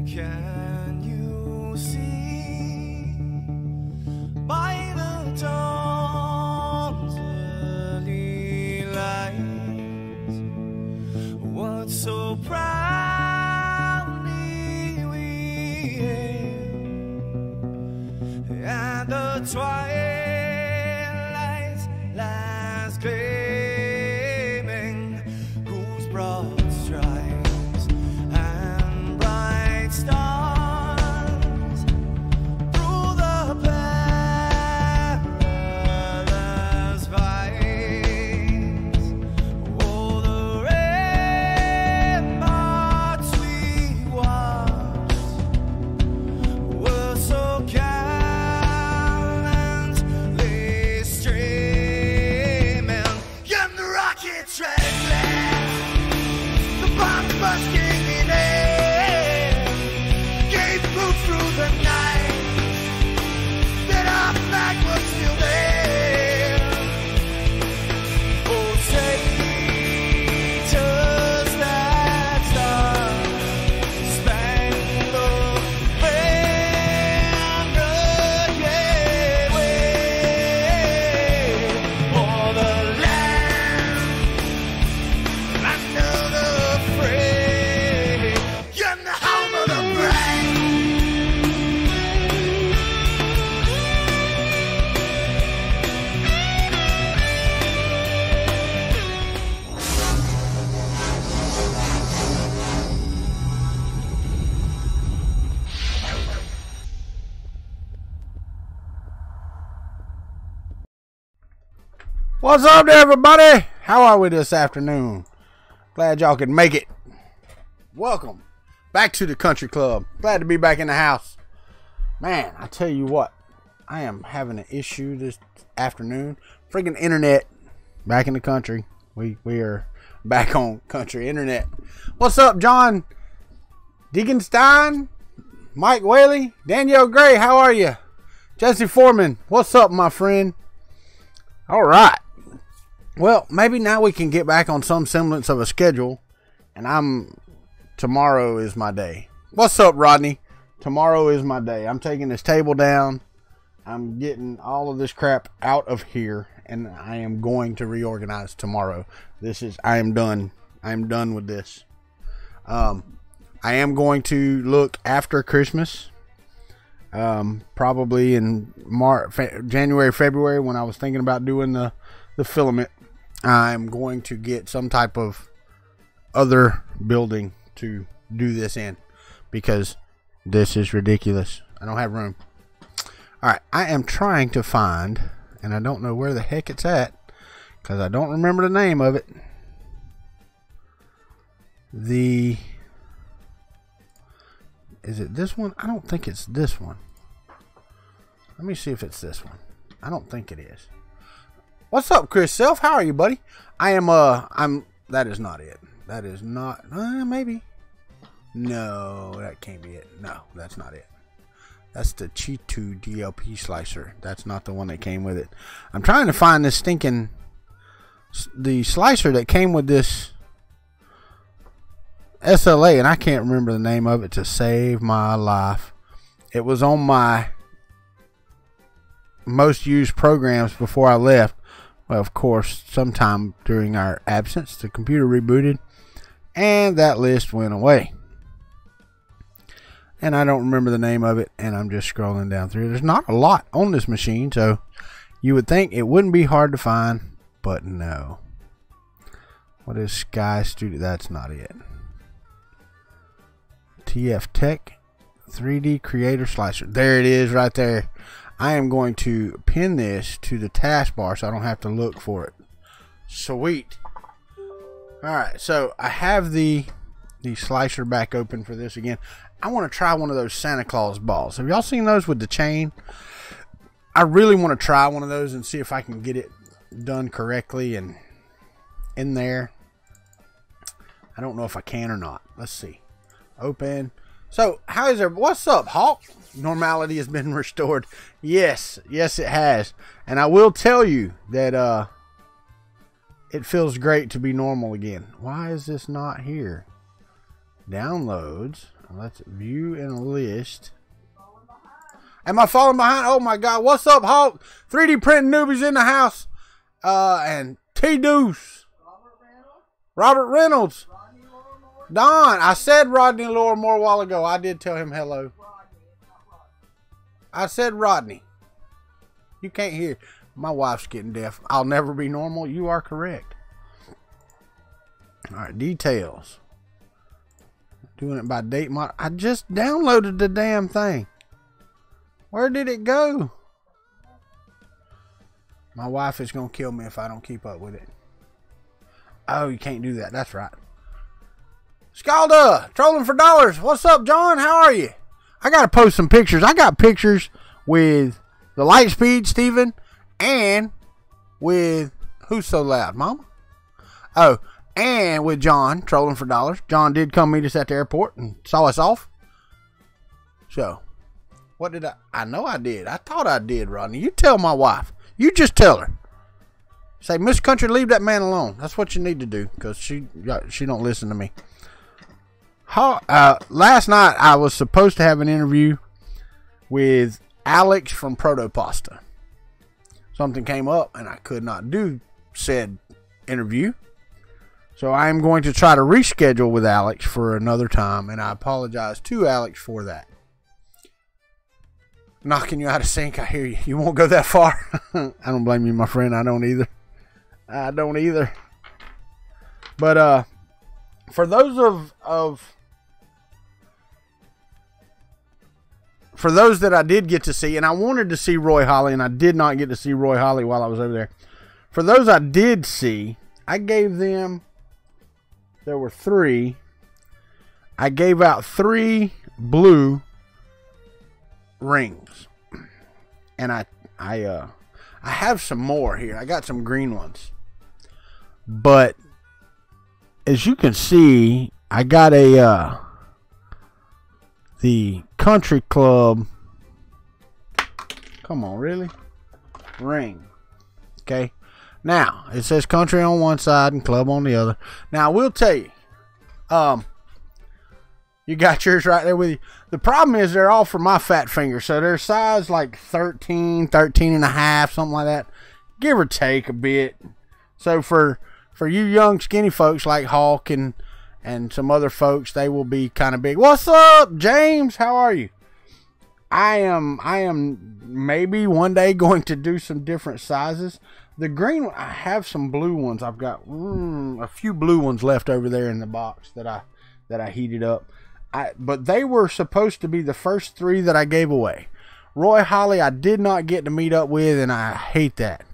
Can you see by the dawn's early light what so proudly we hailed at the twilight's last gleaming, whose broad stripes and bright stars through the perilous fights, oh, the ramparts we watched were so gallantly streaming, and the rockets reckless, the bombs bursting in air, gave proof through the night that our flag was still there. Oh, say does that star-spangled banner yet wave for the land under the fray, and the home of the brave. What's up there, everybody? How are we this afternoon? Glad y'all could make it. Welcome back to the country club. Glad to be back in the house. Man, I tell you what, I am having an issue this afternoon. Freaking internet back in the country. We are back on country internet. What's up, John Deaconstein, Mike Whaley, Danielle Gray? How are you? Jesse Foreman, what's up, my friend? All right. Well, maybe now we can get back on some semblance of a schedule. And tomorrow is my day. What's up, Rodney? Tomorrow is my day. I'm taking this table down. I'm getting all of this crap out of here. And I am going to reorganize tomorrow. I am done. I am done with this. I am going to look after Christmas. Probably in January, February, when I was thinking about doing the filament. I'm going to get some type of other building to do this in, because this is ridiculous. I don't have room. Alright, I am trying to find, and I don't know where the heck it's at, because I don't remember the name of it. Is it this one? I don't think it's this one. Let me see if it's this one. I don't think it is. What's up, Chris Self? How are you, buddy? That is not it. That is not, maybe. No, that can't be it. No, that's not it. That's the Chi2 DLP slicer. That's not the one that came with it. I'm trying to find this the slicer that came with this SLA, and I can't remember the name of it to save my life. It was on my most used programs before I left. Well, of course, sometime during our absence, the computer rebooted, and that list went away. And I don't remember the name of it, and I'm just scrolling down through. There's not a lot on this machine, so you would think it wouldn't be hard to find, but no. What is Sky Studio? That's not it. TF Tech 3D Creator Slicer. There it is right there. I am going to pin this to the taskbar so I don't have to look for it. Sweet. Alright, so I have the slicer back open for this again. I want to try one of those Santa Claus balls. Have y'all seen those with the chain? I really want to try one of those and see if I can get it done correctly and in there. I don't know if I can or not. Let's see. Open. So, how is there? What's up, Hawk? Normality has been restored. Yes, yes, it has. And I will tell you that it feels great to be normal again. Why is this not here? Downloads. Let's view and list. Am I falling behind? Oh my God! What's up, Hawk? 3D printing newbies in the house. And T Deuce. Robert Reynolds. Don, I said Rodney Lorimore a while ago. I did tell him hello. I said Rodney. You can't hear. My wife's getting deaf. I'll never be normal. You are correct. All right, details. Doing it by date mod. I just downloaded the damn thing. Where did it go? My wife is going to kill me if I don't keep up with it. Oh, you can't do that. That's right. Scalda, trolling for dollars. What's up, John? How are you? I got to post some pictures. I got pictures with the Lightspeed, Steven, and with, who's so loud, Mama? Oh, and with John, trolling for dollars. John did come meet us at the airport and saw us off. So, what did I know I did. I thought I did, Rodney. You tell my wife. You just tell her. Say, Miss Country, leave that man alone. That's what you need to do, because she don't listen to me. Last night I was supposed to have an interview with Alex from Protopasta. Something came up and I could not do said interview. So I am going to try to reschedule with Alex for another time, and I apologize to Alex for that. Knocking you out of sync, I hear you. You won't go that far. I don't blame you, my friend. I don't either. I don't either. But for those for those that I did get to see, and I wanted to see Roy Holly, and I did not get to see Roy Holly while I was over there. For those I did see, I gave them, there were 3. I gave out 3 blue rings. And I have some more here. I got some green ones. But as you can see, I got the Kuntry Klub, come on, really? Ring. Okay. Now, it says country on one side and club on the other. Now, I will tell you, you got yours right there with you. The problem is they're all for my fat finger. So they're size like 13, 13 and a half, something like that. Give or take a bit. So for you young skinny folks like Hawk and some other folks, they will be kind of big. What's up, James? How are you? I am maybe one day going to do some different sizes. The green one, I have some blue ones. I've got a few blue ones left over there in the box that I heated up. But they were supposed to be the first 3 that I gave away. Roy Holly, I did not get to meet up with, and I hate that.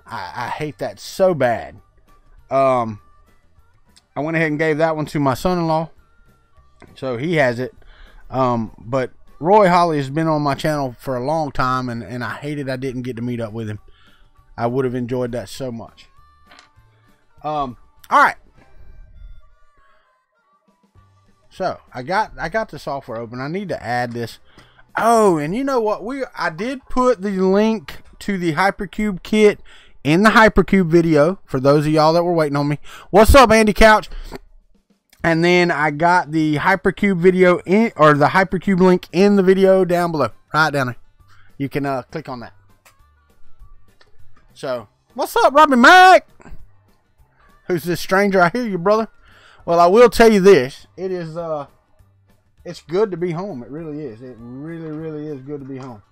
I hate that so bad. I went ahead and gave that one to my son-in-law, so he has it. But Roy Holly has been on my channel for a long time, and I hated I didn't get to meet up with him. I would have enjoyed that so much. All right. So I got the software open. I need to add this. Oh, and you know what? I did put the link to the Hypercube kit in the Hypercube video for those of y'all that were waiting on me. What's up, Andy Couch? And then I got the Hypercube video or the Hypercube link in the video down below, right down there. You can click on that. So, what's up, Robbie Mac? Who's this stranger? I hear you, brother. Well, I will tell you this. It is, it's good to be home. It really is. It really, really is good to be home.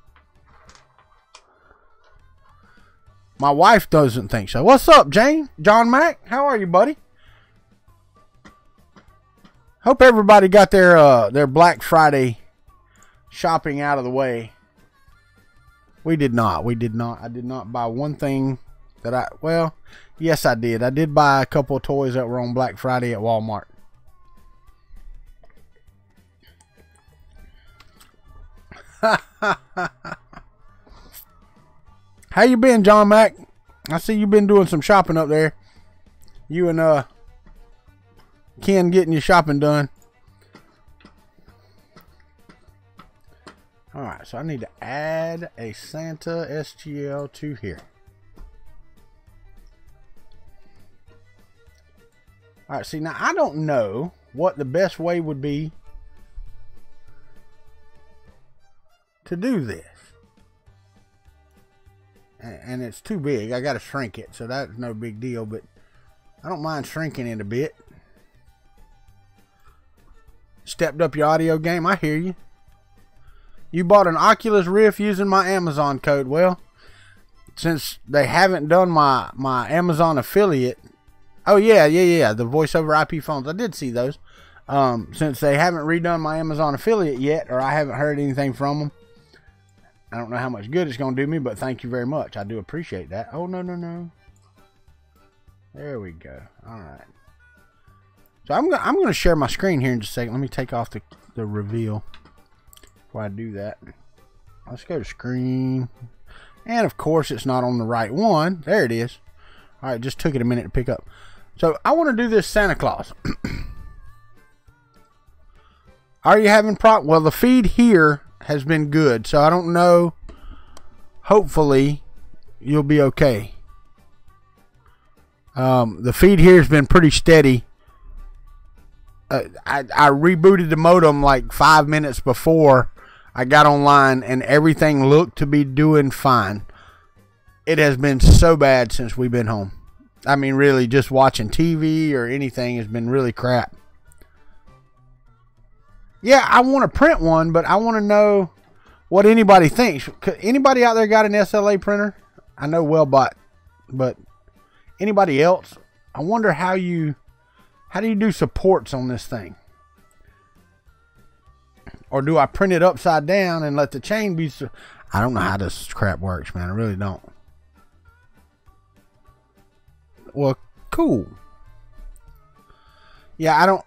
My wife doesn't think so. What's up, Jane? John Mac? How are you, buddy? Hope everybody got their Black Friday shopping out of the way. We did not. We did not. I did not buy one thing that well, yes, I did. I did buy a couple of toys that were on Black Friday at Walmart. How you been, John Mac? I see you been doing some shopping up there. You and Ken getting your shopping done. Alright, so I need to add a Santa STL to here. Alright, see, now I don't know what the best way would be to do this. And it's too big. I got to shrink it, so that's no big deal, but I don't mind shrinking it a bit. Stepped up your audio game. I hear you. You bought an Oculus Rift using my Amazon code. Well, since they haven't done my Amazon affiliate. Oh, yeah. The voice over IP phones. I did see those. Since they haven't redone my Amazon affiliate yet, or I haven't heard anything from them, I don't know how much good it's going to do me, but thank you very much. I do appreciate that. Oh, no. There we go. All right. So I'm going to share my screen here in just a second. Let me take off the reveal before I do that. Let's go to screen. And, of course, it's not on the right one. There it is. All right, just took it a minute to pick up. So I want to do this Santa Claus. Are you having problems? Well, the feed here has been good, so I don't know. Hopefully you'll be okay. The feed here has been pretty steady. I rebooted the modem like 5 minutes before I got online, and everything looked to be doing fine. It has been so bad since we've been home. I mean, really, just watching TV or anything has been really crap. Yeah, I want to print one, but I want to know what anybody thinks. Anybody out there got an SLA printer? I know Wellbot, but anybody else? I wonder how do you do supports on this thing? Or do I print it upside down and let the chain be... I don't know how this crap works, man. I really don't. Well, cool. Yeah, I don't...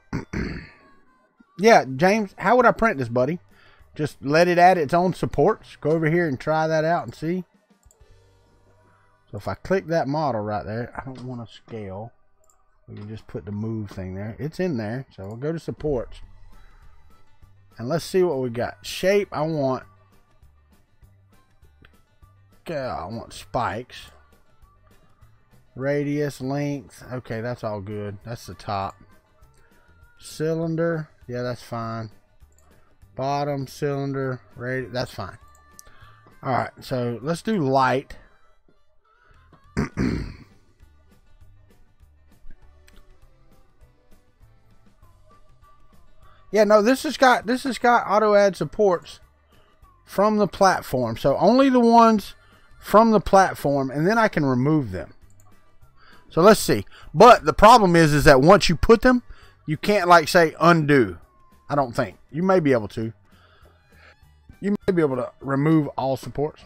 Yeah, James, how would I print this, buddy? Just let it add its own supports. Go over here and try that out and see. So if I click that model right there, I don't want to scale. We can just put the move thing there. It's in there. So we'll go to supports. And let's see what we got. Shape, I want spikes. Radius, length. Okay, that's all good. That's the top. Cylinder. Yeah, that's fine. Bottom, cylinder, radius. That's fine. Alright, so let's do light. Yeah, no, this has got auto add supports from the platform. So only the ones from the platform, and then I can remove them. So let's see. But the problem is that once you put them, you can't, like, say undo. I don't think. You may be able to. You may be able to remove all supports.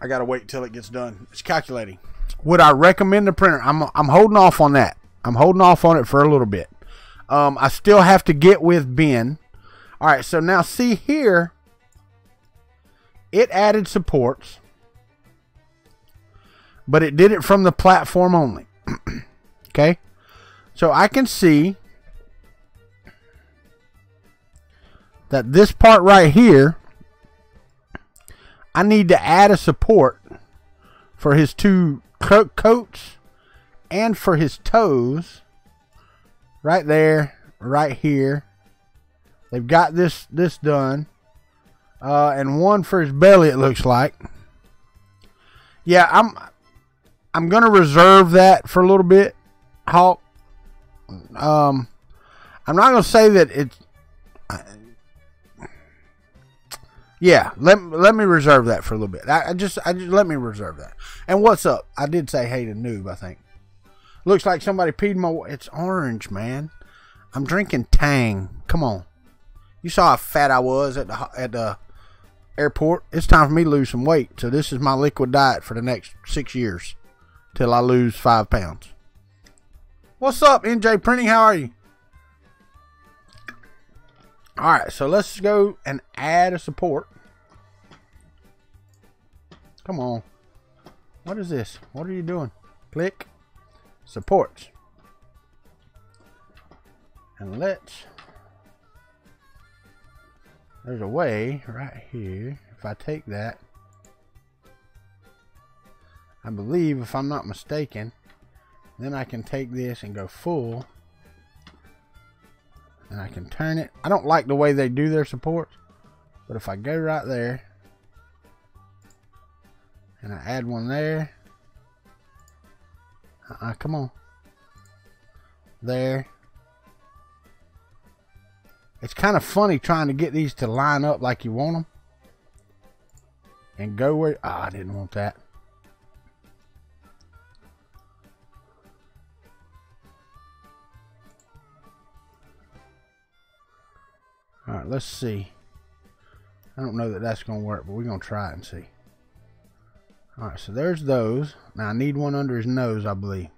I gotta wait till it gets done. It's calculating. Would I recommend the printer? I'm holding off on that. I'm holding off on it for a little bit. I still have to get with Ben. All right, so now see here. It added supports, but it did it from the platform only. Okay, so I can see that this part right here, I need to add a support for his two coats and for his toes. Right there, right here. They've got this done. And one for his belly, it looks like. Yeah, I'm gonna reserve that for a little bit, Hawk. I'm not gonna say that it's... Yeah, let me reserve that for a little bit. I just let me reserve that. And what's up? I did say hey to noob, I think. Looks like somebody peed my... It's orange, man. I'm drinking Tang. Come on. You saw how fat I was at the airport. It's time for me to lose some weight. So this is my liquid diet for the next 6 years. Till I lose 5 pounds. What's up, NJ Printing? How are you? Alright, so let's go and add a support. Come on. What is this? What are you doing? Click. Supports. And there's a way right here. If I take that, I believe, if I'm not mistaken, then I can take this and go full. And I can turn it. I don't like the way they do their supports, but if I go right there and I add one there, come on, there. It's kind of funny trying to get these to line up like you want them and go where. Oh, I didn't want that. All right, let's see. I don't know that that's going to work, but we're going to try it and see. All right, so there's those. Now I need one under his nose, I believe.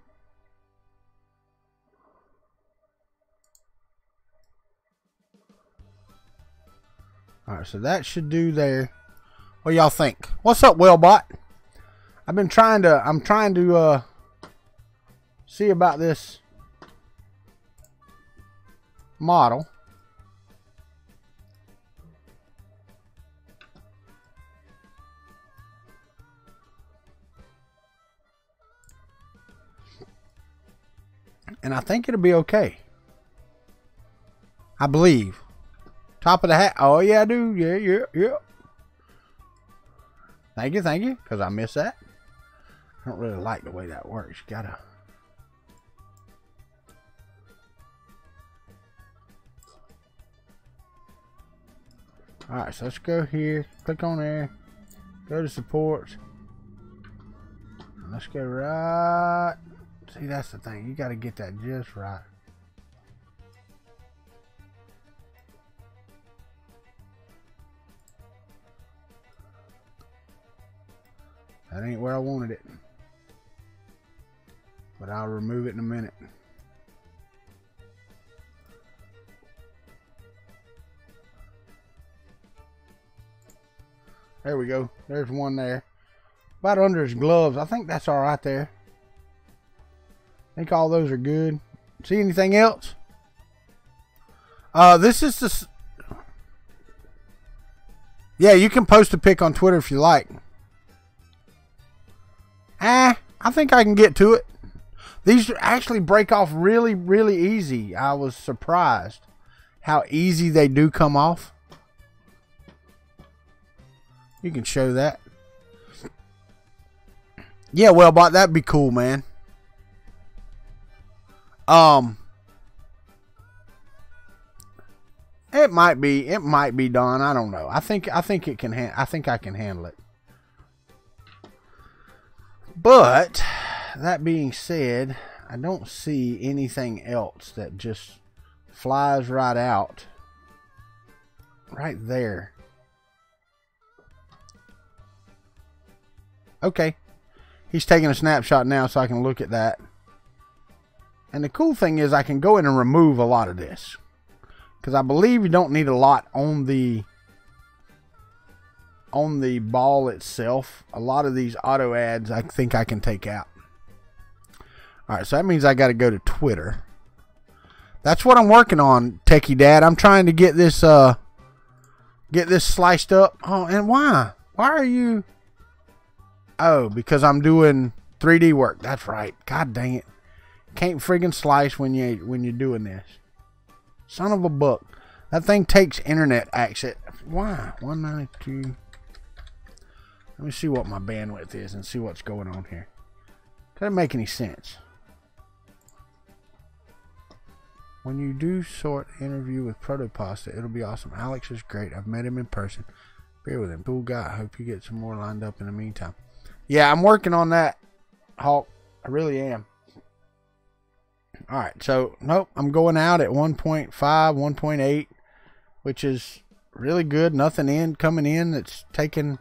All right, so that should do there. What y'all think? What's up, Wellbot? I'm trying to see about this model. And I think it'll be okay. I believe. Top of the hat. Oh, yeah, I do. Yeah. Thank you. Because I missed that. I don't really like the way that works. You gotta. Alright, so let's go here. Click on there. Go to supports. And let's go right. See, that's the thing. You got to get that just right. That ain't where I wanted it. But I'll remove it in a minute. There we go. There's one there. About under his gloves. I think that's all right there. I think all those are good. See anything else? This is the... Yeah, you can post a pic on Twitter if you like. I think I can get to it. These actually break off really, really easy. I was surprised how easy they do come off. You can show that. Yeah, well, but that'd be cool, man. It might be done. I don't know. I think it can. I think I can handle it. But that being said, I don't see anything else that just flies right out. Right there. Okay. He's taking a snapshot now so I can look at that. And the cool thing is I can go in and remove a lot of this. Because I believe you don't need a lot on the ball itself. A lot of these auto ads I think I can take out. Alright, so that means I got to go to Twitter. That's what I'm working on, Techie Dad. I'm trying to get this sliced up. Oh, and why? Why are you... Oh, because I'm doing 3D work. That's right. God dang it. Can't friggin' slice when you're doing this. Son of a buck. That thing takes internet access. Why? 192. Let me see what my bandwidth is and see what's going on here. Doesn't make any sense. When you do sort interview with Protopasta, it'll be awesome. Alex is great. I've met him in person. Beer with him. Cool guy. I hope you get some more lined up in the meantime. Yeah, I'm working on that, Hawk. I really am. Alright, so, nope. I'm going out at 1.5, 1.8, which is really good. Nothing coming in that's taking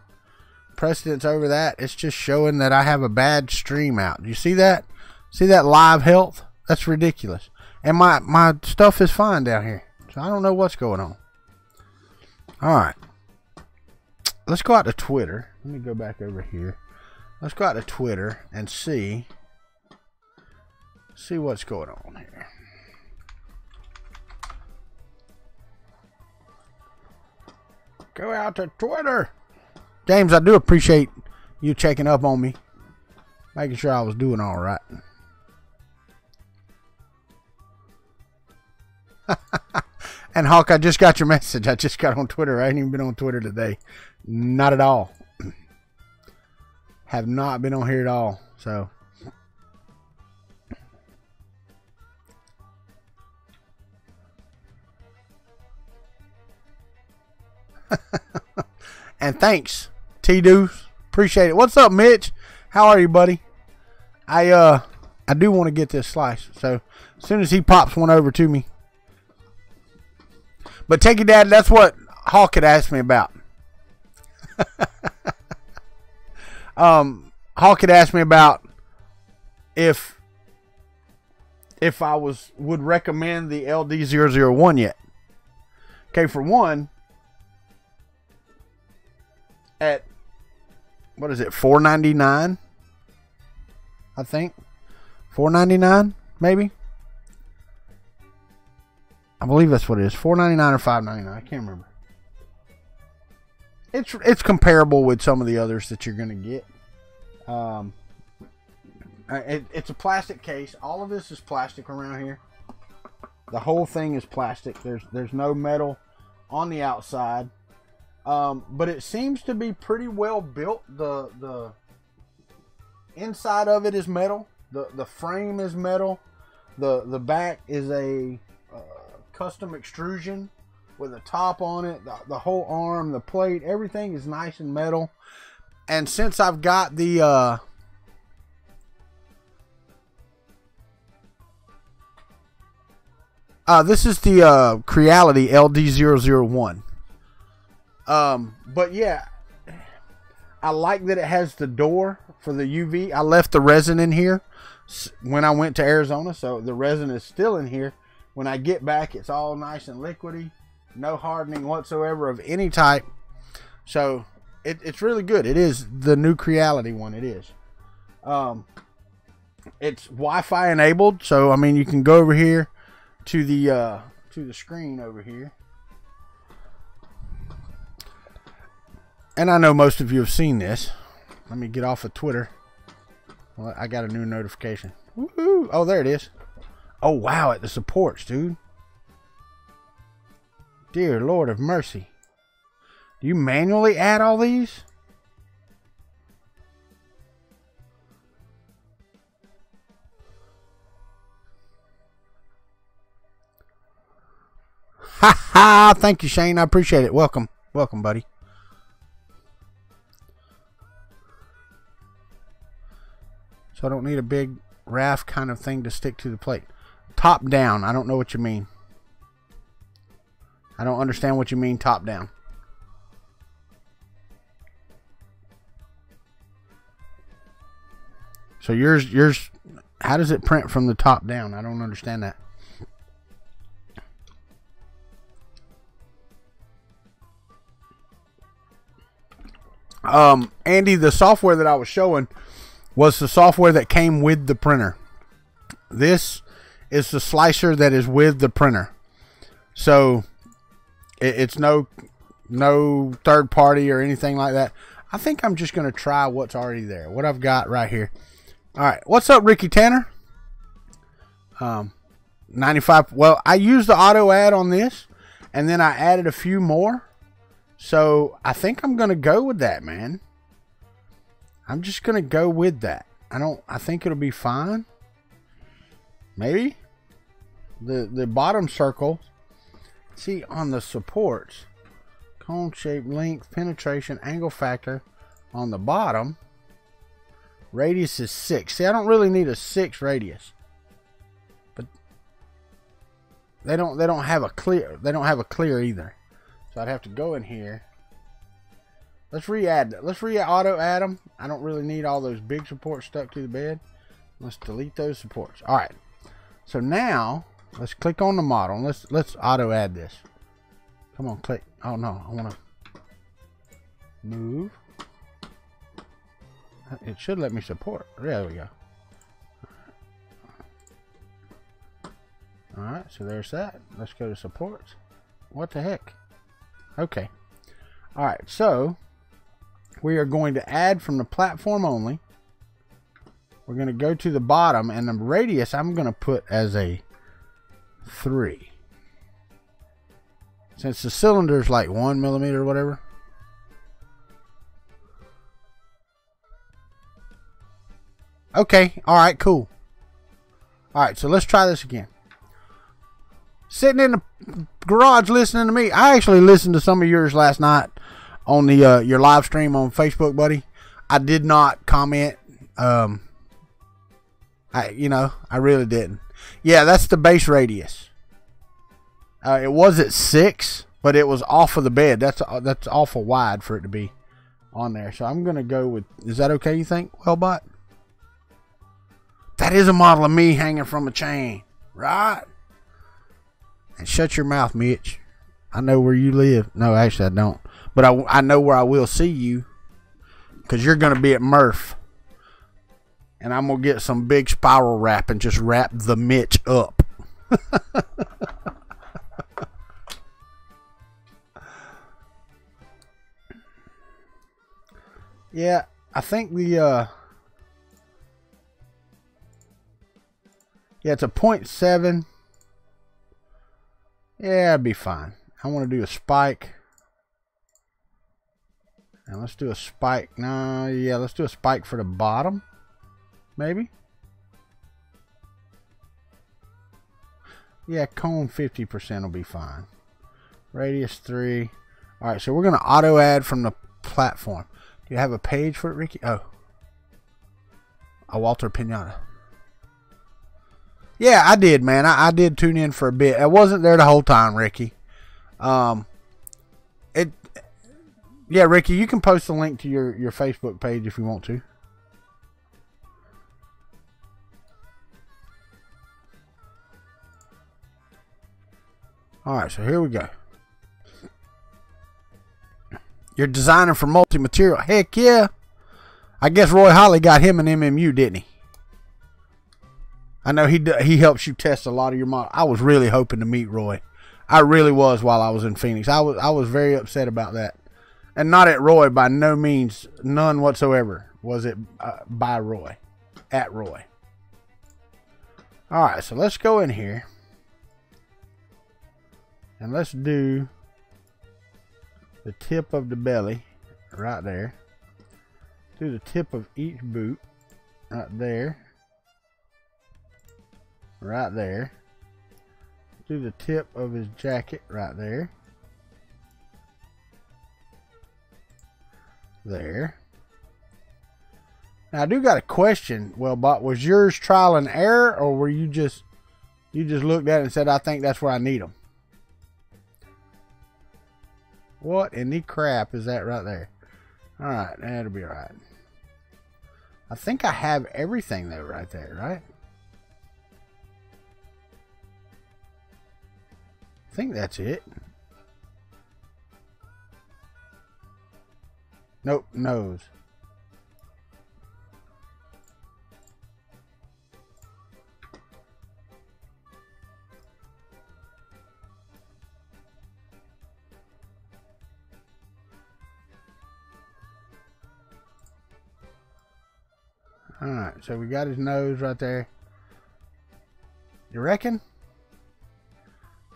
precedence over that. It's just showing that I have a bad stream out. Do you see that? See that live health? That's ridiculous. And my stuff is fine down here. So I don't know what's going on. Alright. Let's go out to Twitter. Let me go back over here. Let's go out to Twitter and see what's going on here. Go out to Twitter. James, I do appreciate you checking up on me, making sure I was doing all right. And Hawk, I just got your message. I just got on Twitter. I ain't even been on Twitter today. Not at all. Have not been on here at all. So and thanks, T-Deuce. Appreciate it. What's up, Mitch? How are you, buddy? I do want to get this slice. So as soon as he pops one over to me. But take it, Dad, that's what Hawk had asked me about. Hawk had asked me about if I would recommend the LD001 yet. Okay, for one, at what is it, $4.99? I think $4.99 maybe. I believe that's what it is. $4.99 or $5.99. I can't remember. It's comparable with some of the others that you're gonna get. It's a plastic case. All of this is plastic around here. The whole thing is plastic. There's no metal on the outside. But it seems to be pretty well built. The inside of it is metal. The frame is metal. The back is a custom extrusion with a top on it. The whole arm, the plate, everything is nice and metal. And since I've got the this is the Creality LD001. But yeah, I like that it has the door for the UV. I left the resin in here when I went to Arizona, so the resin is still in here. When I get back, it's all nice and liquidy, no hardening whatsoever of any type. So it's really good. It is the new Creality one. It is. It's Wi-Fi enabled, so I mean you can go over here to the screen over here. And I know most of you have seen this. Let me get off of Twitter. Well, I got a new notification. Woohoo! Oh, there it is. Oh, wow, at the supports, dude. Dear Lord of mercy. Do you manually add all these? Ha ha! Thank you, Shane. I appreciate it. Welcome. Welcome, buddy. So I don't need a big raft kind of thing to stick to the plate. Top down. I don't know what you mean. I don't understand what you mean top down. So yours, how does it print from the top down? I don't understand that. Andy, the software that I was showing was the software that came with the printer. This is the slicer that is with the printer. So it's no third party or anything like that. I think I'm just going to try what's already there. What I've got right here. All right. What's up, Ricky Tanner? 95. Well, I used the auto add on this, and then I added a few more. So I think I'm going to go with that, man. I'm just going to go with that. I think it'll be fine. Maybe. The bottom circle. See, on the supports. Cone shape, length, penetration, angle factor. On the bottom. Radius is 6. See, I don't really need a 6 radius. But they don't have a clear. They don't have a clear either. So I'd have to go in here. Let's re-add. Let's auto add them. I don't really need all those big supports stuck to the bed. Let's delete those supports. All right. So now let's click on the model. Let's auto add this. Come on, click. Oh no, I want to move. It should let me support. There we go. Alright, so there's that. Let's go to supports. What the heck? Okay. Alright, so we are going to add from the platform only. We're going to go to the bottom, and the radius I'm going to put as a 3. Since the cylinder's like 1 millimeter or whatever. Okay, alright, cool. Alright, so let's try this again. Sitting in the garage listening to me. I actually listened to some of yours last night on the your live stream on Facebook, buddy. I did not comment. I really didn't. Yeah, that's the base radius. It was at 6, but it was off of the bed. That's awful wide for it to be on there. So I'm gonna go with. Is that okay? You think, Wellbot? That is a model of me hanging from a chain, right? And shut your mouth, Mitch. I know where you live. No, actually, I don't. But I know where I will see you. Because you're going to be at Murph. And I'm going to get some big spiral wrap and just wrap the Mitch up. Yeah, I think the... yeah, it's a 0.7. Yeah, it'd be fine. I want to do a spike. And let's do a spike. No, yeah, let's do a spike for the bottom. Maybe. Yeah, cone 50% will be fine. Radius 3. Alright, so we're going to auto add from the platform. Do you have a page for it, Ricky? Oh. A Walter Pinata. Yeah, I did, man. I did tune in for a bit. I wasn't there the whole time, Ricky. Yeah, Ricky, you can post a link to your Facebook page if you want to. Alright, so here we go. You're designing for multi-material. Heck yeah. I guess Roy Holly got him an MMU, didn't he? I know he helps you test a lot of your model. I was really hoping to meet Roy. I really was while I was in Phoenix. I was very upset about that. And not at Roy, by no means, none whatsoever was it by Roy. At Roy. Alright, so let's go in here. And let's do the tip of the belly right there. Do the tip of each boot right there. Right there. Do the tip of his jacket right there. There. Now I do got a question. Well, but was yours trial and error, or were you just looked at it and said, I think that's where I need them? What in the crap is that right there? Alright, that'll be alright. I think I have everything though right there, right? I think that's it. Nope, nose. Alright, so we got his nose right there. You reckon?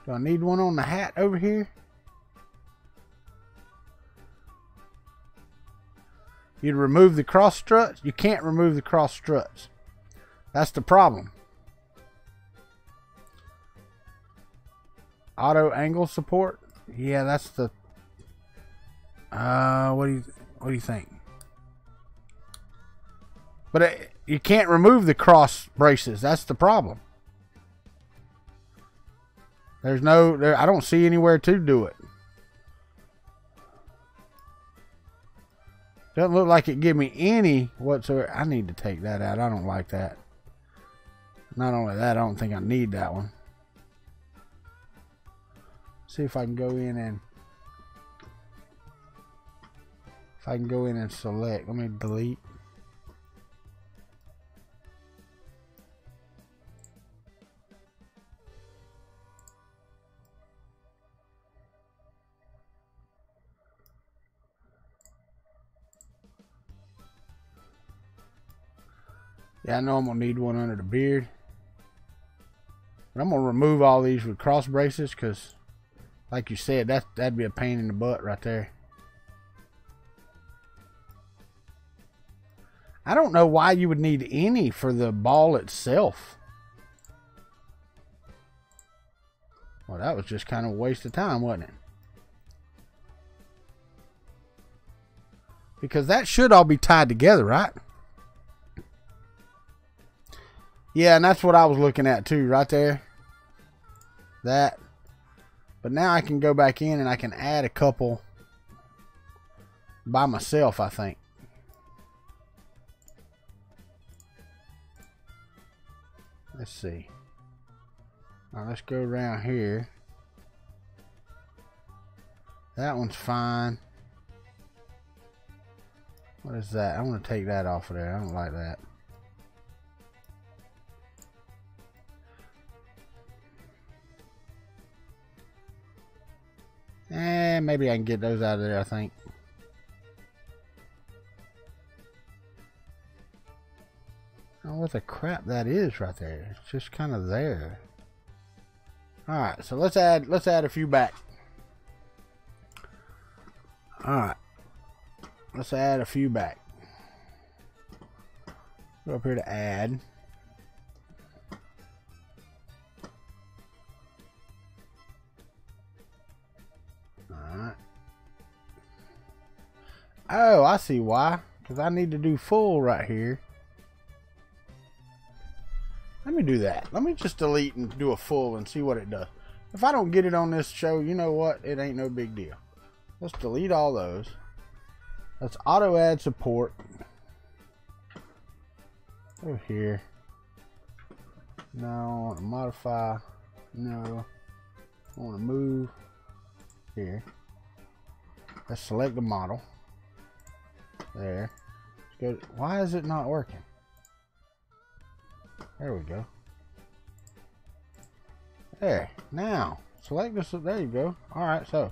Do I need one on the hat over here? You'd remove the cross struts? You can't remove the cross struts. That's the problem. Auto angle support? Yeah, that's the... what do you think? But you can't remove the cross braces. That's the problem. There's no... I don't see anywhere to do it. Doesn't look like it give me any whatsoever. I need to take that out. I don't like that. Not only that, I don't think I need that one. See if I can go in and... If I can go in and select. Let me delete. Yeah, I know I'm going to need one under the beard. But I'm going to remove all these with cross braces because, like you said, that'd be a pain in the butt right there. I don't know why you would need any for the ball itself. Well, that was just kind of a waste of time, wasn't it? Because that should all be tied together, right? Yeah, and that's what I was looking at too, right there. That. But now I can go back in and I can add a couple by myself, I think. Let's see. Now let's go around here. That one's fine. What is that? I want to take that off of there. I don't like that. Maybe I can get those out of there, I think. Oh, what the crap that is right there. It's just kind of there. Alright, so let's add a few back. Alright. Let's add a few back. Go up here to add. Alright. Oh, I see why. Because I need to do full right here. Let me do that. Let me just delete and do a full and see what it does. If I don't get it on this show, you know what? It ain't no big deal. Let's delete all those. Let's auto add support. Over here. No, I want to modify. No. I want to move. Here. Let's select the model. There. Let's go. Why is it not working? There we go. There. Now, select this. There you go. Alright, so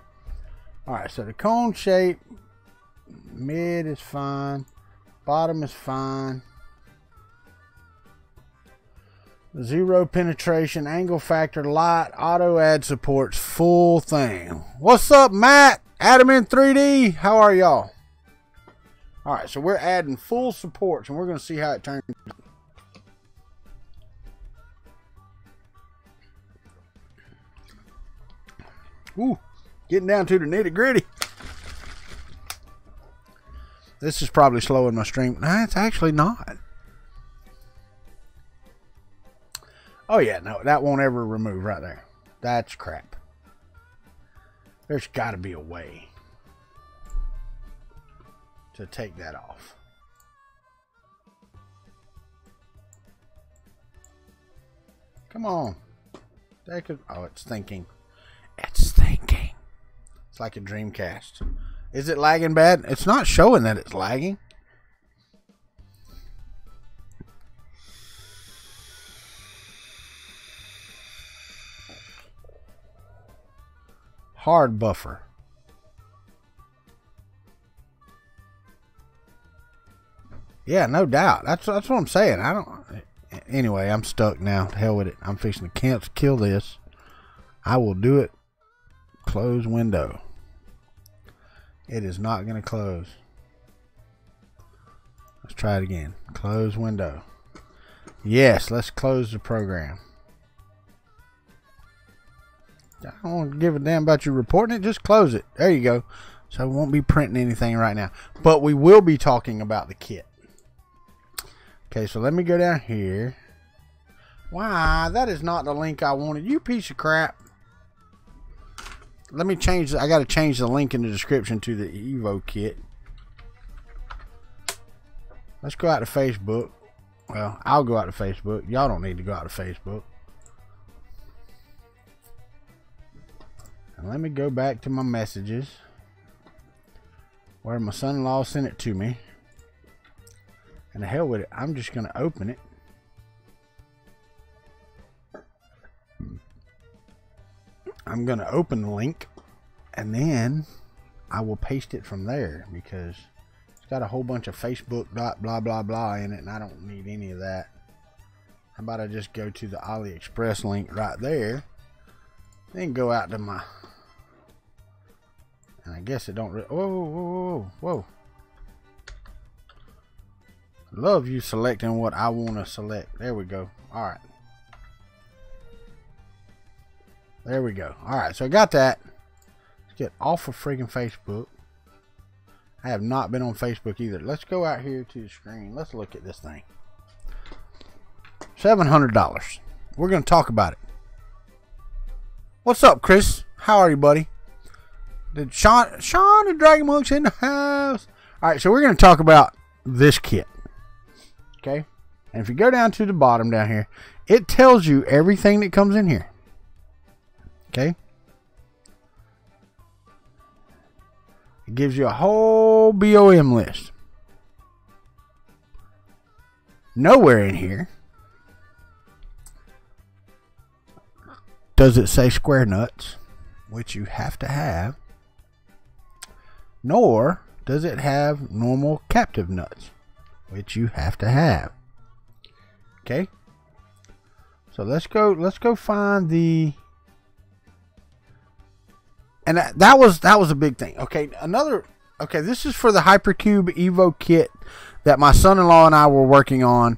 the cone shape, mid is fine, bottom is fine. Zero penetration, angle factor, light, auto add supports, full thing. What's up, Matt? Adam in 3D. How are y'all? Alright, so we're adding full supports and we're going to see how it turns out. Ooh, getting down to the nitty gritty. This is probably slowing my stream. Nah, it's actually not. Oh yeah, no, that won't ever remove right there. That's crap. There's got to be a way to take that off. Come on. Oh, it's thinking. It's thinking. It's like a Dreamcast. Is it lagging bad? It's not showing that it's lagging. Hard buffer. Yeah, no doubt. That's what I'm saying. I don't. Anyway, I'm stuck now. To hell with it. I'm fixing to kill this. I will do it. Close window. It is not going to close. Let's try it again. Close window. Yes, let's close the program. I don't want to give a damn about you reporting it. Just close it. There you go. So we won't be printing anything right now. But we will be talking about the kit. Okay, so let me go down here. Why? That is not the link I wanted. You piece of crap. Let me change. I got to change the link in the description to the Evo kit. Let's go out to Facebook. Well, I'll go out to Facebook. Y'all don't need to go out to Facebook. And let me go back to my messages where my son-in-law sent it to me. And the hell with it. I'm just going to open it. I'm going to open the link and then I will paste it from there because it's got a whole bunch of Facebook blah blah blah in it, and I don't need any of that. How about I just go to the AliExpress link right there, then go out to my, and I guess it don't whoa, whoa, whoa, whoa. Love you selecting what I want to select. There we go. All right. There we go. All right, so I got that. Let's get off of freaking Facebook. I have not been on Facebook either. Let's go out here to the screen. Let's look at this thing. $700. We're going to talk about it. What's up, Chris? How are you, buddy? Did Shawna Dragon Monk's in the house? All right, so we're going to talk about this kit. Okay? And if you go down to the bottom down here, it tells you everything that comes in here. Okay? It gives you a whole BOM list. Nowhere in here does it say square nuts, which you have to have, nor does it have normal captive nuts, which you have to have. Okay? So let's go find the, and that was a big thing. Okay, okay, this is for the Hypercube EVO kit that my son-in-law and I were working on.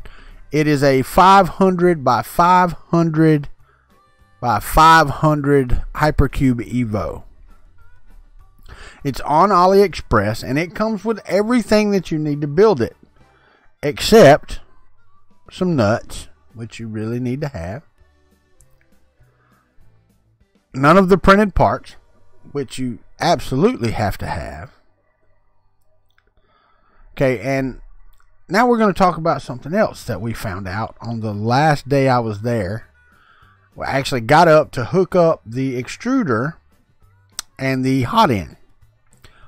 It is a 500 by 500 by 500 Hypercube EVO. It's on AliExpress, and it comes with everything that you need to build it, except some nuts, which you really need to have. None of the printed parts, which you absolutely have to have. Okay, and now we're going to talk about something else that we found out on the last day I was there. We actually got up to hook up the extruder and the hot end.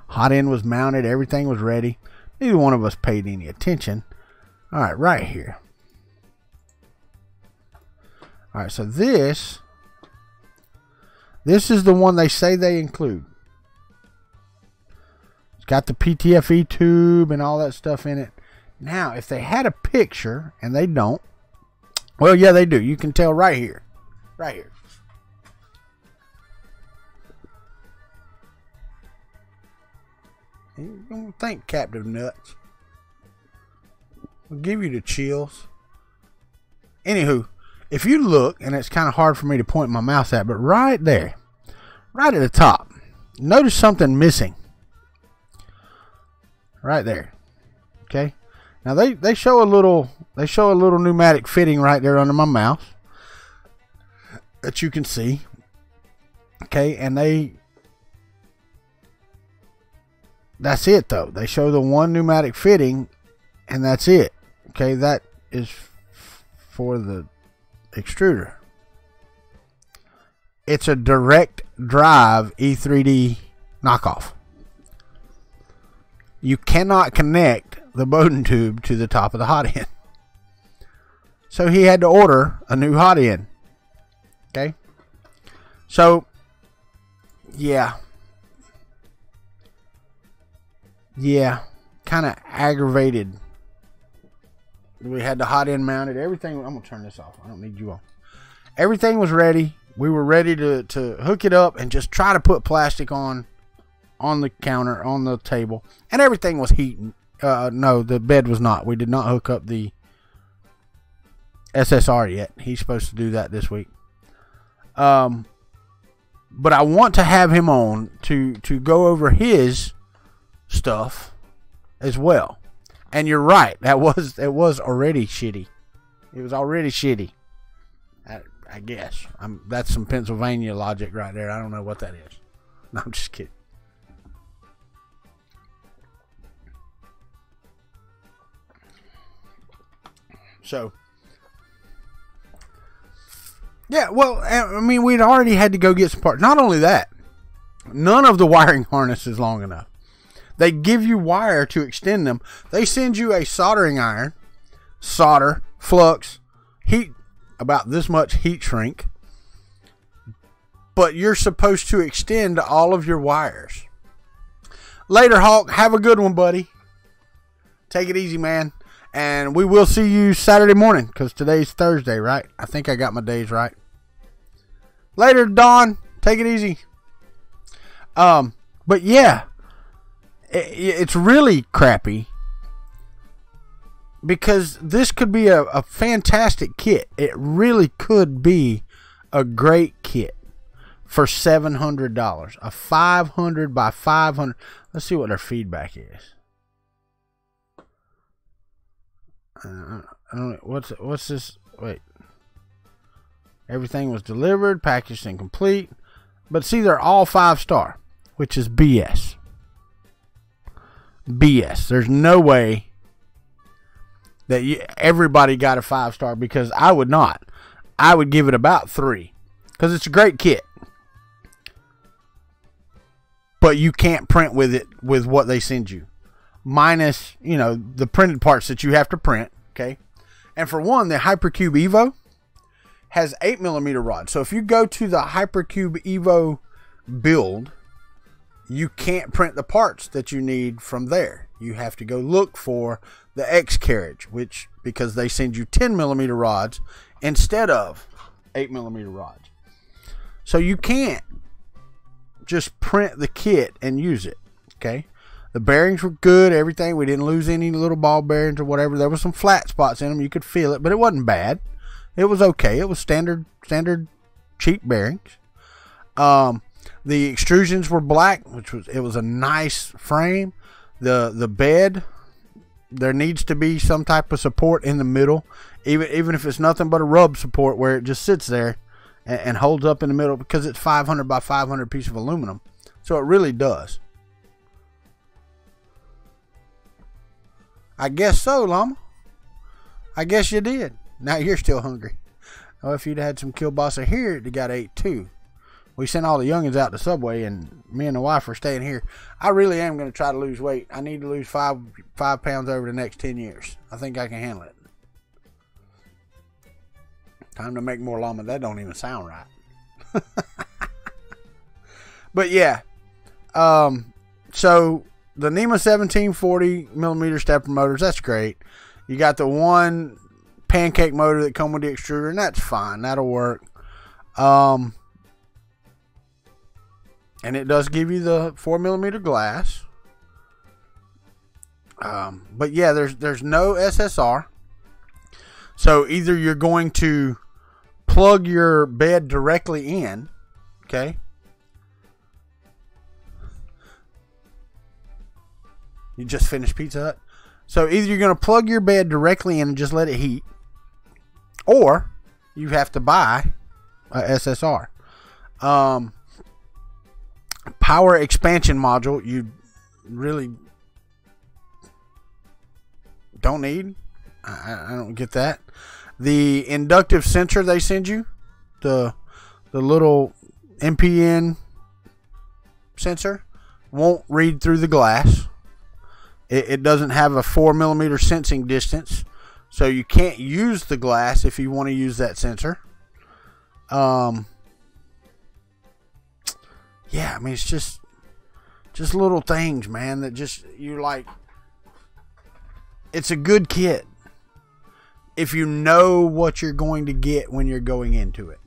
Hot end was mounted, everything was ready. Neither one of us paid any attention. All right, right here. All right, so this is the one they say they include. It's got the PTFE tube and all that stuff in it. Now, if they had a picture, and they don't, well, yeah, they do. You can tell right here. Right here. You don't think captive nuts. Will give you the chills. Anywho, if you look, and it's kind of hard for me to point my mouse at, but right there, right at the top, notice something missing. Right there. Okay. Now they show a little pneumatic fitting right there under my mouse that you can see. Okay, and that's it though. They show the one pneumatic fitting, and that's it. Okay, that is for the extruder. It's a direct drive E3D knockoff. You cannot connect the Bowden tube to the top of the hot end. So he had to order a new hot end. Okay. So, yeah. Yeah. Kind of aggravated. We had the hot end mounted. Everything. I'm going to turn this off. I don't need you on. Everything was ready. We were ready to hook it up and just try to put plastic on the counter, on the table. And everything was heating. No, the bed was not. We did not hook up the SSR yet. He's supposed to do that this week. But I want to have him on to go over his stuff as well. And you're right. It was already shitty. It was already shitty. I guess. That's some Pennsylvania logic right there. I don't know what that is. No, I'm just kidding. So, yeah, well, I mean, we'd already had to go get some parts. Not only that, none of the wiring harness is long enough. They give you wire to extend them. They send you a soldering iron, solder, flux, heat, about this much heat shrink. But you're supposed to extend all of your wires. Later, Hawk. Have a good one, buddy. Take it easy, man. And we will see you Saturday morning because today's Thursday, right? I think I got my days right. Later, Dawn. Take it easy. But yeah, it's really crappy because this could be a fantastic kit. It really could be a great kit for $700. A 500 by 500. Let's see what their feedback is. I don't know. What's this? Wait. Everything was delivered, packaged, and complete. But see, they're all 5-star, which is BS. BS. There's no way that everybody got a 5-star because I would not. I would give it about 3 because it's a great kit. But you can't print with it with what they send you. Minus, the printed parts that you have to print. Okay. And for one, the Hypercube EVO has 8mm rods. So if you go to the Hypercube EVO build, you can't print the parts that you need from there. You have to go look for the X carriage, because they send you 10mm rods instead of 8mm rods. So you can't just print the kit and use it. Okay. The bearings were good, everything. We didn't lose any little ball bearings or whatever. There were some flat spots in them. You could feel it, but it wasn't bad. It was okay. It was standard cheap bearings. The extrusions were black, it was a nice frame. The bed, there needs to be some type of support in the middle, even if it's nothing but a rub support where it just sits there and holds up in the middle because it's 500 by 500 piece of aluminum. So it really does. I guess so, Llama. I guess you did. Now you're still hungry. Oh, if you'd had some kielbasa here, you got ate too. We sent all the youngins out to Subway, and me and the wife are staying here. I really am going to try to lose weight. I need to lose 5 pounds over the next 10 years. I think I can handle it. Time to make more llama. That don't even sound right. But yeah. So the NEMA 1740mm stepper motors, that's great. You got the one pancake motor that come with the extruder, and that's fine. That'll work. And it does give you the 4mm glass. But yeah, there's no SSR. So either you're going to plug your bed directly in, okay? You just finished Pizza Hut. So either you're going to plug your bed directly in and just let it heat, or you have to buy a SSR. Power expansion module, you really don't need. I don't get that. The inductive sensor they send you, the little MPN sensor, won't read through the glass. It doesn't have a 4mm sensing distance, so you can't use the glass if you want to use that sensor. Yeah, I mean, it's just little things, man, that just, you're like, it's a good kit if you know what you're going to get when you're going into it.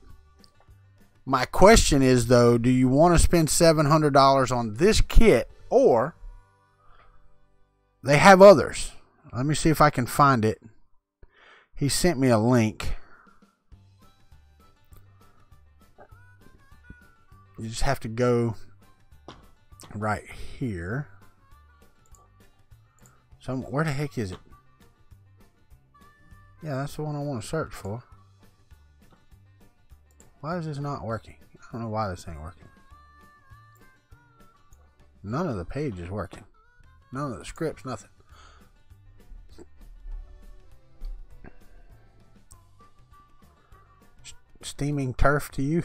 My question is, though, do you want to spend $700 on this kit, or they have others? Let me see if I can find it. He sent me a link. You just have to go right here. Where the heck is it? Yeah, that's the one I want to search for. Why is this not working? I don't know why this ain't working. None of the page is working. None of the scripts, nothing. Steaming turf to you.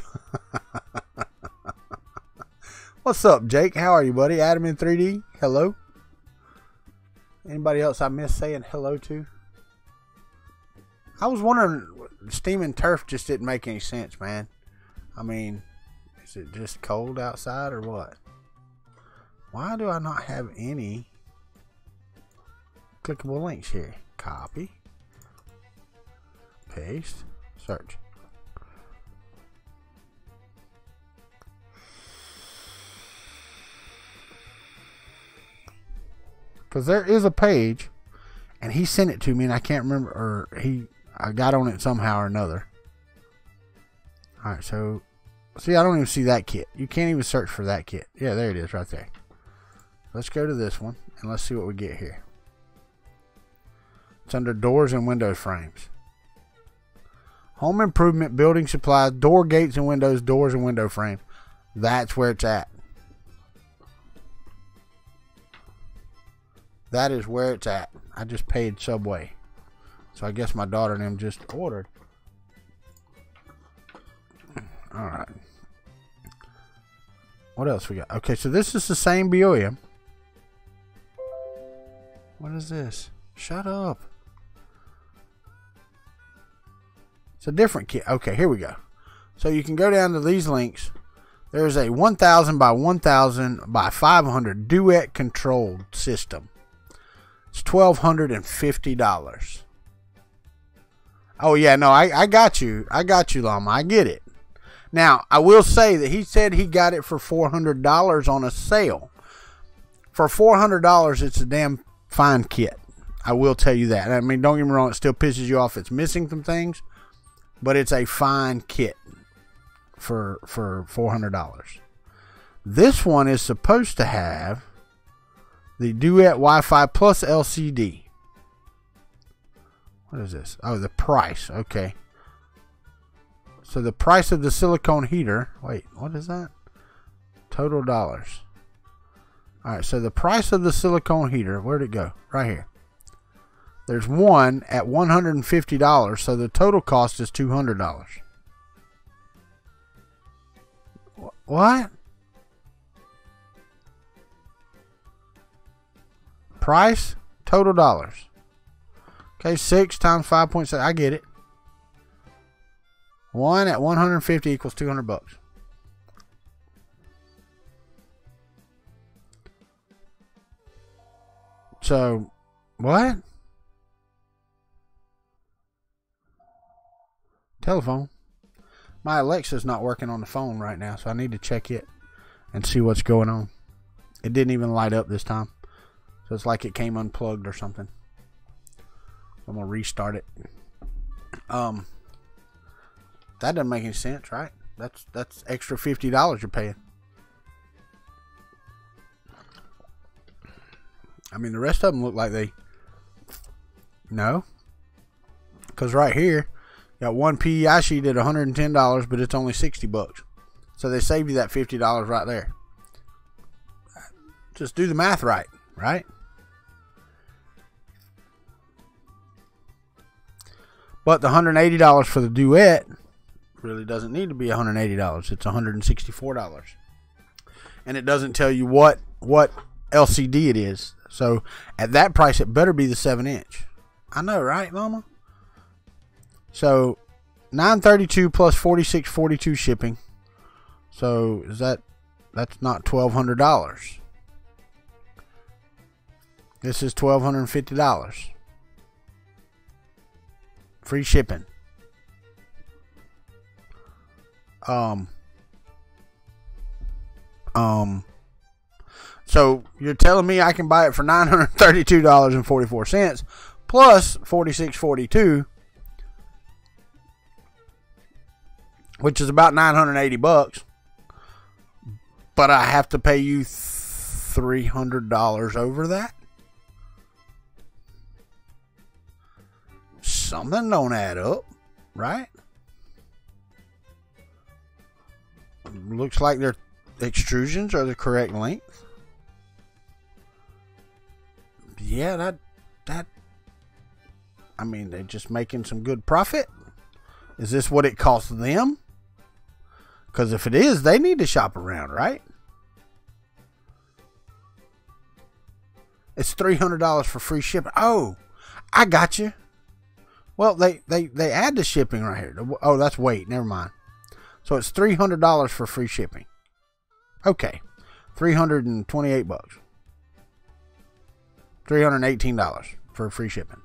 What's up, Jake? How are you, buddy? Adam in 3D. Hello. Anybody else I missed saying hello to? I was wondering, steaming turf just didn't make any sense, man. I mean, is it just cold outside or what? Why do I not have any clickable links here. Copy. Paste. Search. Because there is a page, and he sent it to me, and I can't remember, or I got on it somehow or another. Alright, so, see, I don't even see that kit. You can't even search for that kit. Yeah, there it is, right there. Let's go to this one, and let's see what we get here. It's under doors and window frames. Home improvement, building supplies, door gates and windows, doors and window frames. That's where it's at. That is where it's at. I just paid Subway. So I guess my daughter and them just ordered. Alright. What else we got? Okay, so this is the same BOM. What is this? Shut up. It's a different kit. Okay, here we go. So you can go down to these links. There's a 1000 by 1000 by 500 duet controlled system. It's $1,250. Oh yeah, no, I got you. I got you, Llama. I get it. Now, I will say that he said he got it for $400 on a sale. For $400, it's a damn fine kit. I will tell you that. I mean, don't get me wrong, it still pisses you off. It's missing some things, but it's a fine kit for $400. This one is supposed to have the Duet Wi-Fi plus LCD. What is this? Oh, the price. Okay. So the price of the silicone heater. Wait, what is that? Total dollars. Alright, so the price of the silicone heater. Where'd it go? Right here. There's one at $150. So the total cost is $200. What? Price, total dollars. Okay, 6 times 5.7. I get it. 1 at 150 equals $200. So, what? Telephone. My Alexa's not working on the phone right now, so I need to check it and see what's going on. It didn't even light up this time. So it's like it came unplugged or something. I'm gonna restart it. That doesn't make any sense, right? That's extra $50 you're paying. I mean, the rest of them look like they... No. Because right here, got one PEI sheet at $110, but it's only $60. So they save you that $50 right there. Just do the math right, right? But the $180 for the Duet really doesn't need to be $180. It's $164. And it doesn't tell you what LCD it is. So at that price, it better be the 7-inch. I know, right, Mama? So $932 plus $46.42 shipping. So is that's not $1,200. This is $1,250. Free shipping. So you're telling me I can buy it for $932.44 plus $46.42, which is about $980, but I have to pay you $300 over that? Something don't add up, right? Looks like their extrusions are the correct length. Yeah, that I mean, they're just making some good profit. Is this what it costs them? Because if it is, they need to shop around, right? It's $300 for free shipping. Oh, I got you. Well, they add the shipping right here. Oh, that's weight. Never mind. So it's $300 for free shipping. Okay, $328. $318. for free shipping.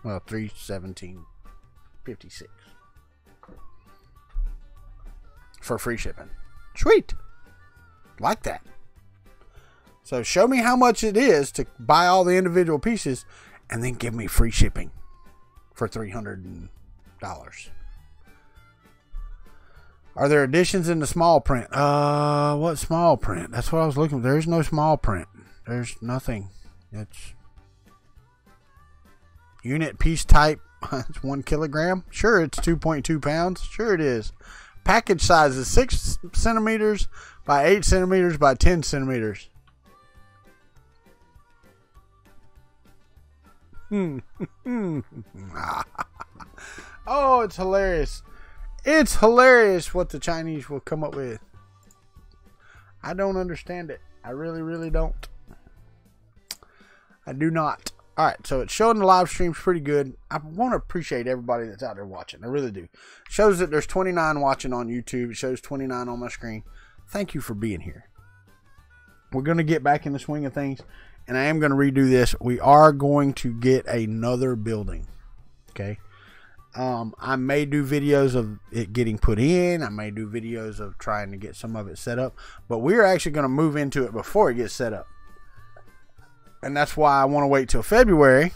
Well, $317.56 for free shipping. Sweet. Like that. So show me how much it is to buy all the individual pieces and then give me free shipping for $300. Are there additions in the small print? What small print? That's what I was looking for. There's no small print. There's nothing. It's unit piece type. It's 1 kilogram. Sure, it's 2.2 pounds. Sure it is. Package size is 6 centimeters by 8 centimeters by 10 centimeters. Oh, it's hilarious. It's hilarious what the Chinese will come up with. I don't understand it. I really, really don't. I do not. Alright, so it's showing the live streams pretty good. I want to appreciate everybody that's out there watching. I really do. It shows that there's 29 watching on YouTube. It shows 29 on my screen. Thank you for being here. We're going to get back in the swing of things, and I am going to redo this. We are going to get another building. Okay? I may do videos of it getting put in. I may do videos of trying to get some of it set up. But we're actually going to move into it before it gets set up. And that's why I want to wait till February.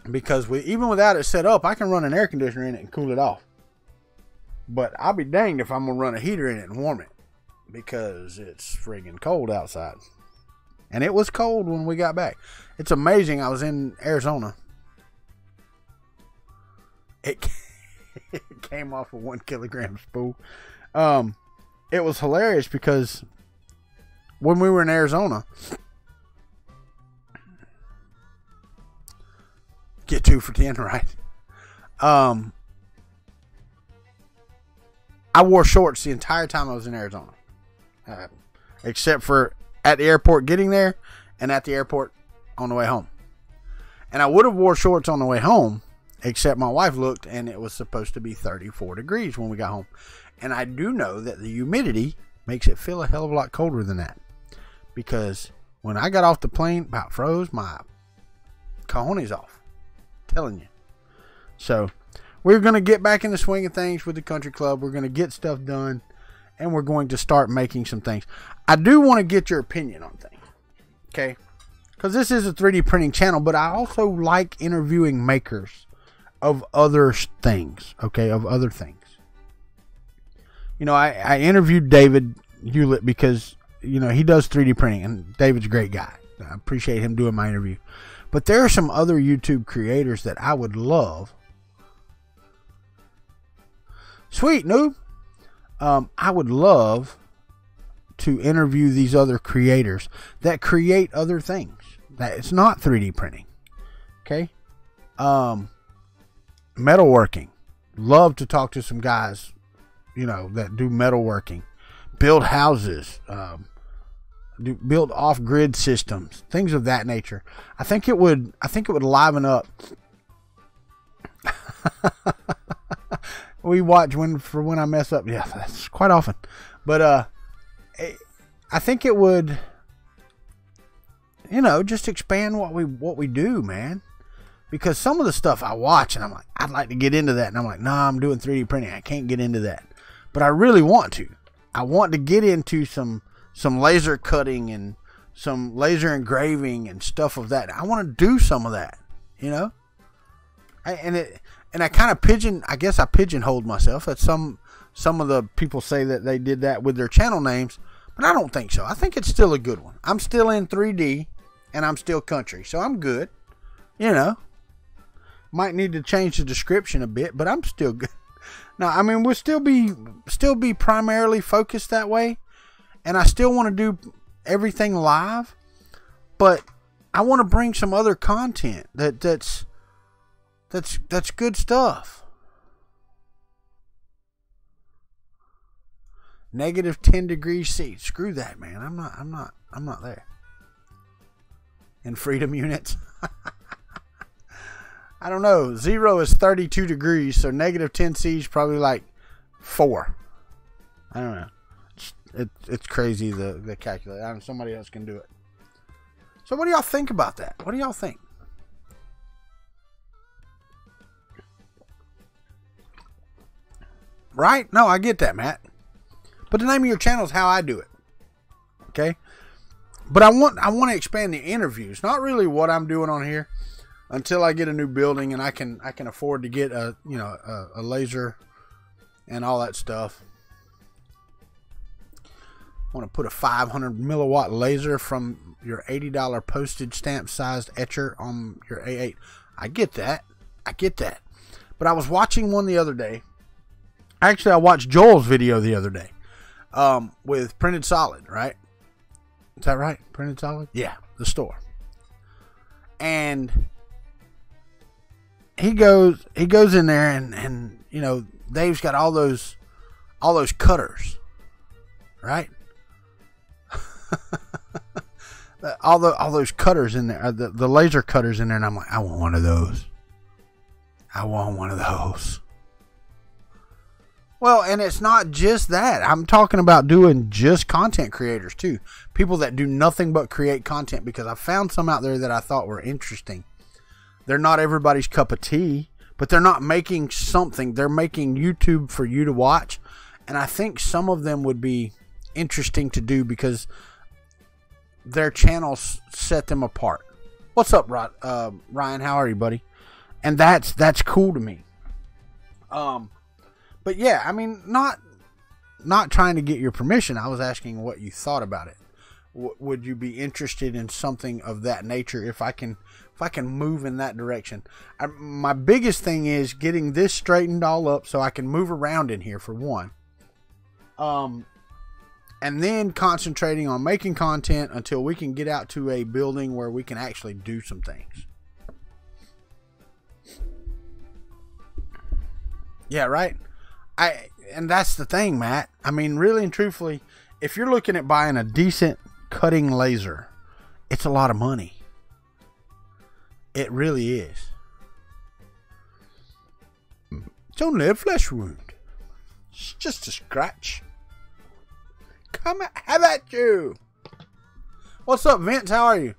Because even without it set up, I can run an air conditioner in it and cool it off. But I'll be danged if I'm going to run a heater in it and warm it. Because it's friggin' cold outside. And it was cold when we got back. It's amazing. I was in Arizona. It came off a 1 kilogram spool. It was hilarious because when we were in Arizona, get 2 for 10, right? I wore shorts the entire time I was in Arizona, except for at the airport getting there and at the airport on the way home. And I would have wore shorts on the way home, except my wife looked and it was supposed to be 34 degrees when we got home. And I do know that the humidity makes it feel a hell of a lot colder than that. Because when I got off the plane, about froze my cojones off. I'm telling you. So we're going to get back in the swing of things with the country club. We're going to get stuff done. And we're going to start making some things. I do want to get your opinion on things. Okay? Because this is a 3D printing channel. But I also like interviewing makers of other things, okay, of other things. You know, I interviewed David Hewlett because, you know, he does 3D printing, and David's a great guy. I appreciate him doing my interview. But there are some other YouTube creators that I would love. Sweet, noob. I would love to interview these other creators that create other things. That it's not 3D printing. Okay? Metalworking. Love to talk to some guys, you know, that do metalworking, build houses, build off-grid systems, things of that nature. I think it would liven up. We watch when I mess up. Yeah, that's quite often. But I think it would, you know, just expand what we do, man. Because some of the stuff I watch and I'm like, I'd like to get into that. And I'm like, nah, I'm doing 3D printing. I can't get into that. But I really want to. I want to get into some laser cutting and some laser engraving and stuff of that. I want to do some of that, you know? And I kind of pigeonholed myself. That some of the people say that they did that with their channel names. But I don't think so. I think it's still a good one. I'm still in 3D and I'm still country. So I'm good, you know? Might need to change the description a bit, but I'm still good. Now, I mean, we'll still be primarily focused that way, and I still want to do everything live, but I want to bring some other content that's good stuff. -10 degrees C. Screw that, man. I'm not there. In freedom units. I don't know. 0 is 32 degrees, so -10 C is probably like 4. I don't know. It's crazy, the calculator. Somebody else can do it. So what do y'all think about that? What do y'all think? Right? No, I get that, Matt. But the name of your channel is how I do it. Okay? But I want to expand the interviews. Not really what I'm doing on here until I get a new building and I can afford to get a laser and all that stuff. I want to put a 500 milliwatt laser from your $80 postage stamp sized etcher on your A8. I get that. But I was watching one the other day. Actually, I watched Joel's video the other day with Printed Solid, right? Is that right? Printed Solid? Yeah, the store. And he goes in there and you know, Dave's got all those cutters, right? all those cutters in there, the laser cutters in there, and I'm like, I want one of those. Well, and it's not just that. I'm talking about doing just content creators too. People that do nothing but create content, because I found some out there that I thought were interesting. They're not everybody's cup of tea, but they're not making something. They're making YouTube for you to watch. And I think some of them would be interesting to do because their channels set them apart. What's up, Ryan? How are you, buddy? And that's cool to me. But yeah, I mean, not trying to get your permission. I was asking what you thought about it. Would you be interested in something of that nature if I can move in that direction? My biggest thing is getting this straightened all up so I can move around in here, for one. And then concentrating on making content until we can get out to a building where we can actually do some things. Yeah, right? And that's the thing, Matt. I mean, really and truthfully, if you're looking at buying a decent cutting laser, it's a lot of money. It really is. It's only a flesh wound. It's just a scratch. Come on, how about you? What's up, Vince? How are you?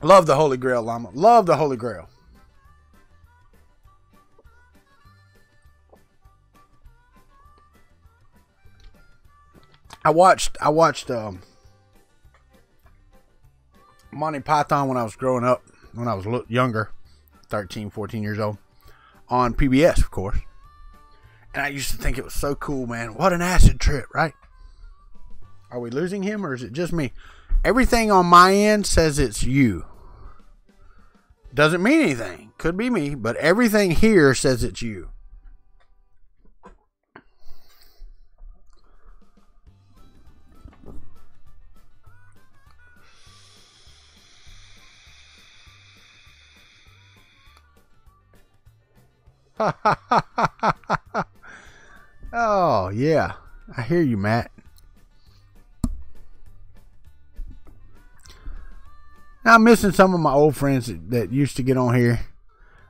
Love the Holy Grail, Llama. Love the Holy Grail. I watched Monty Python when I was growing up, when I was a little younger, 13, 14 years old, on PBS, of course. And I used to think it was so cool, man. What an acid trip, right? Are we losing him or is it just me? Everything on my end says it's you. Doesn't mean anything. Could be me, but everything here says it's you. Oh, yeah. I hear you, Matt. Now, I'm missing some of my old friends that used to get on here.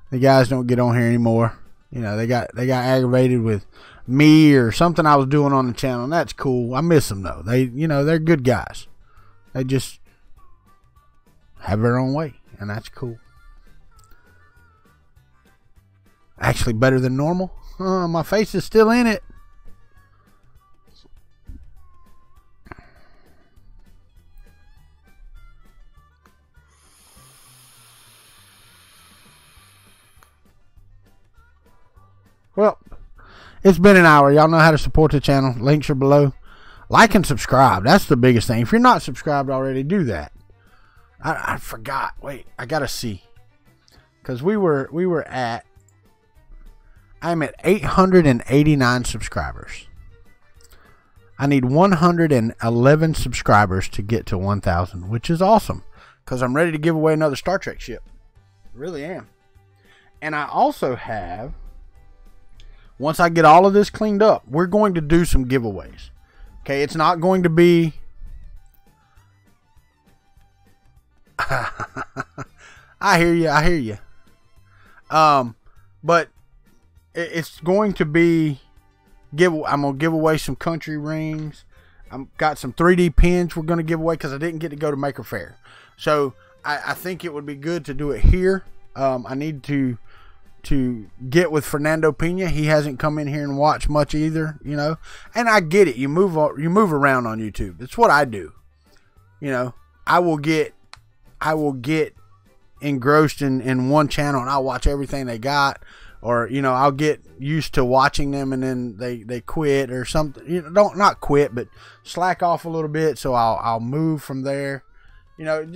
The guys don't get on here anymore. You know, they got aggravated with me or something I was doing on the channel, and that's cool. I miss them, though. They're good guys. They just have their own way, and that's cool. Actually better than normal. My face is still in it. Well, it's been an hour. Y'all know how to support the channel. Links are below. Like and subscribe. That's the biggest thing. If you're not subscribed already, do that. I forgot. Wait, I gotta see. Because we were at, I'm at 889 subscribers. I need 111 subscribers to get to 1,000, which is awesome. Because I'm ready to give away another Star Trek ship. I really am. And I also have, once I get all of this cleaned up, we're going to do some giveaways. Okay, it's not going to be... I hear you. But it's going to be I'm gonna give away some country rings. I've got some 3D pins we're gonna give away because I didn't get to go to Maker Faire. So I think it would be good to do it here. I need to to get with Fernando Pena. He hasn't come in here and watched much either, you know. And I get it. You move around on YouTube. It's what I do. You know, I will get engrossed in one channel and I'll watch everything they got, or you know, I'll get used to watching them and then they quit or something. You know, not quit, but slack off a little bit. So I'll move from there. You know,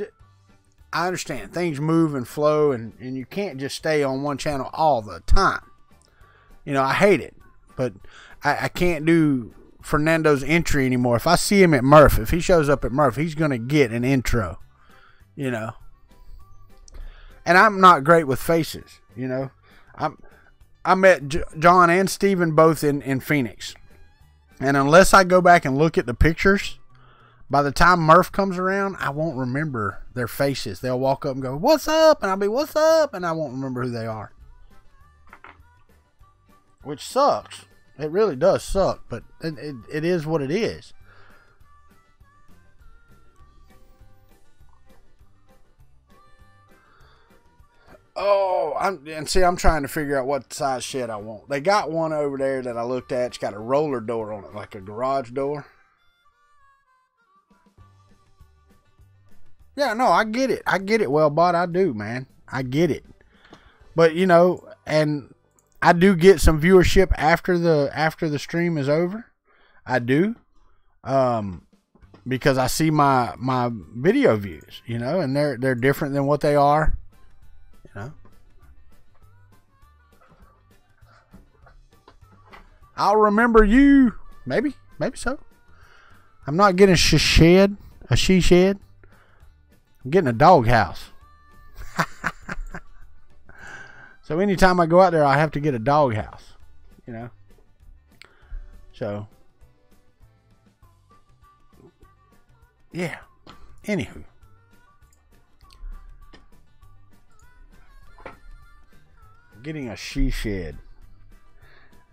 I understand things move and flow, and you can't just stay on one channel all the time. You know, I hate it, but I can't do Fernando's entry anymore. If I see him at Murph, if he shows up at Murph, he's going to get an intro, you know. And I'm not great with faces, you know. I met John and Steven both in Phoenix. And unless I go back and look at the pictures, by the time Murph comes around, I won't remember their faces. They'll walk up and go, "What's up?" And I'll be, "What's up?" And I won't remember who they are. Which sucks. It really does suck, but it is what it is. Oh, I'm trying to figure out what size shed I want. They got one over there that I looked at. It's got a roller door on it, like a garage door. Yeah, no, I get it. I get it, well, bot. I do, man. I get it. But, you know, and I do get some viewership after the stream is over. I do. Because I see my video views, you know, and they're different than what they are, you know. I'll remember you. Maybe so. I'm not getting a she shed. I'm getting a doghouse. So anytime I go out there, I have to get a doghouse, you know. So, yeah. Anywho. Getting a she shed.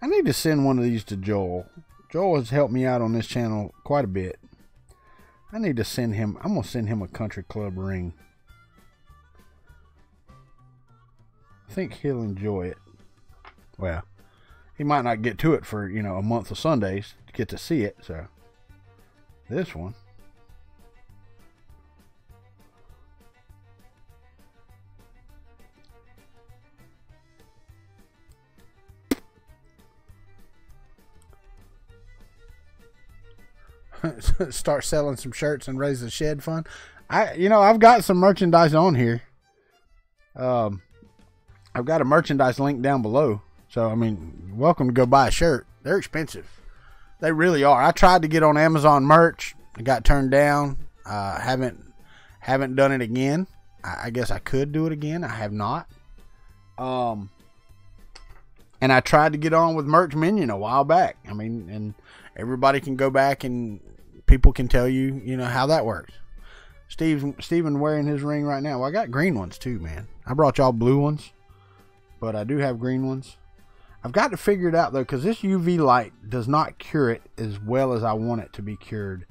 I need to send one of these to Joel. Joel has helped me out on this channel quite a bit. I need to send him. I'm going to send him a Kuntry Klub ring. I think he'll enjoy it. Well, he might not get to it for, you know, a month of Sundays to get to see it. So, this one. Start selling some shirts and raise the shed fund. I've got some merchandise on here. I've got a merchandise link down below. So, I mean, welcome to go buy a shirt. They're expensive. They really are. I tried to get on Amazon merch. I got turned down. Haven't done it again. I guess I could do it again. I have not. And I tried to get on with Merch Minion a while back. I mean, and everybody can go back and people can tell you, you know, how that works. Steven wearing his ring right now. Well, I got green ones too, man. I brought y'all blue ones, but I do have green ones. I've got to figure it out though, because this UV light does not cure it as well as I want it to be cured.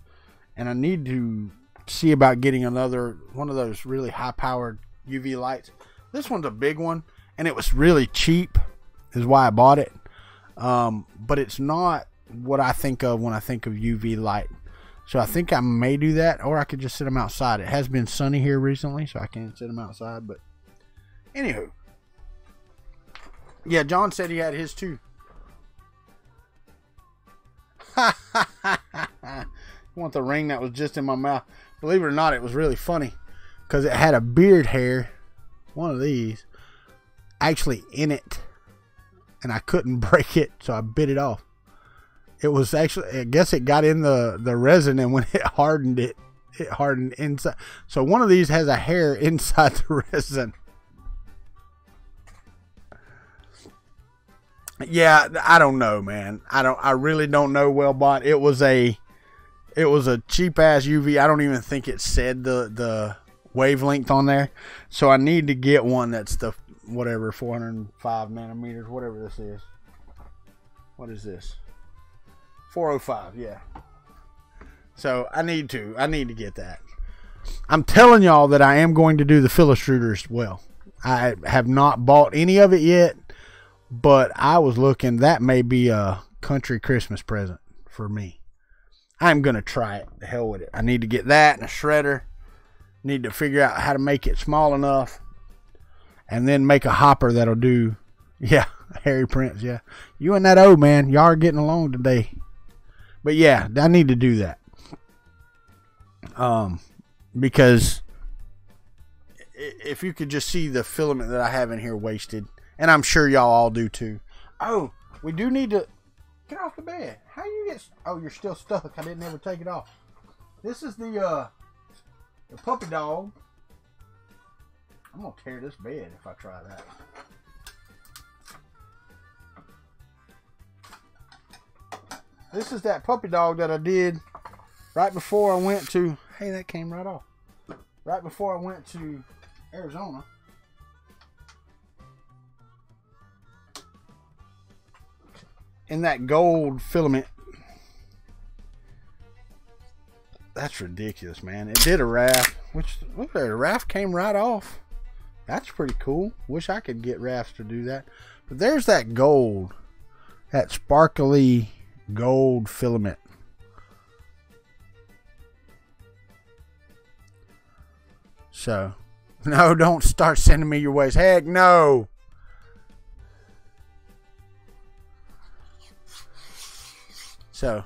And I need to see about getting another one of those really high powered UV lights. This one's a big one and it was really cheap is why I bought it. But it's not what I think of when I think of UV light. So I think I may do that, or I could just sit them outside. It has been sunny here recently, so I can't sit them outside. But anywho, yeah, John said he had his too. You want the ring that was just in my mouth? Believe it or not, it was really funny because it had a beard hair, one of these, actually in it, and I couldn't break it, so I bit it off. It was actually, I guess it got in the resin, and when it hardened inside. So one of these has a hair inside the resin. Yeah, I don't know, man. I really don't know, Wellbot. It was a cheap ass UV. I don't even think it said the wavelength on there. So I need to get one that's the whatever 405 nanometers, whatever this is. What is this? 405, yeah. So I need to get that. I'm telling y'all that I am going to do the Phillips Rooter as well. I have not bought any of it yet. But I was looking, that may be a country Christmas present for me. I'm going to try it. The hell with it. I need to get that and a shredder. Need to figure out how to make it small enough. And then make a hopper that'll do. Yeah, Harry Prince, yeah. You and that old man, y'all are getting along today. But yeah, I need to do that. Because if you could just see the filament that I have in here wasted. And I'm sure y'all all do too. Oh, we do need to get off the bed. How you get? Oh, you're still stuck. I didn't ever take it off. This is the puppy dog. I'm gonna tear this bed if I try that. This is that puppy dog that I did right before I went to. Hey, that came right off. Right before I went to Arizona. In that gold filament. That's ridiculous, man. It did a raft. Which, look at it, the raft came right off. That's pretty cool. Wish I could get rafts to do that. But there's that gold. That sparkly gold filament. So, no, don't start sending me your ways. Heck no. So,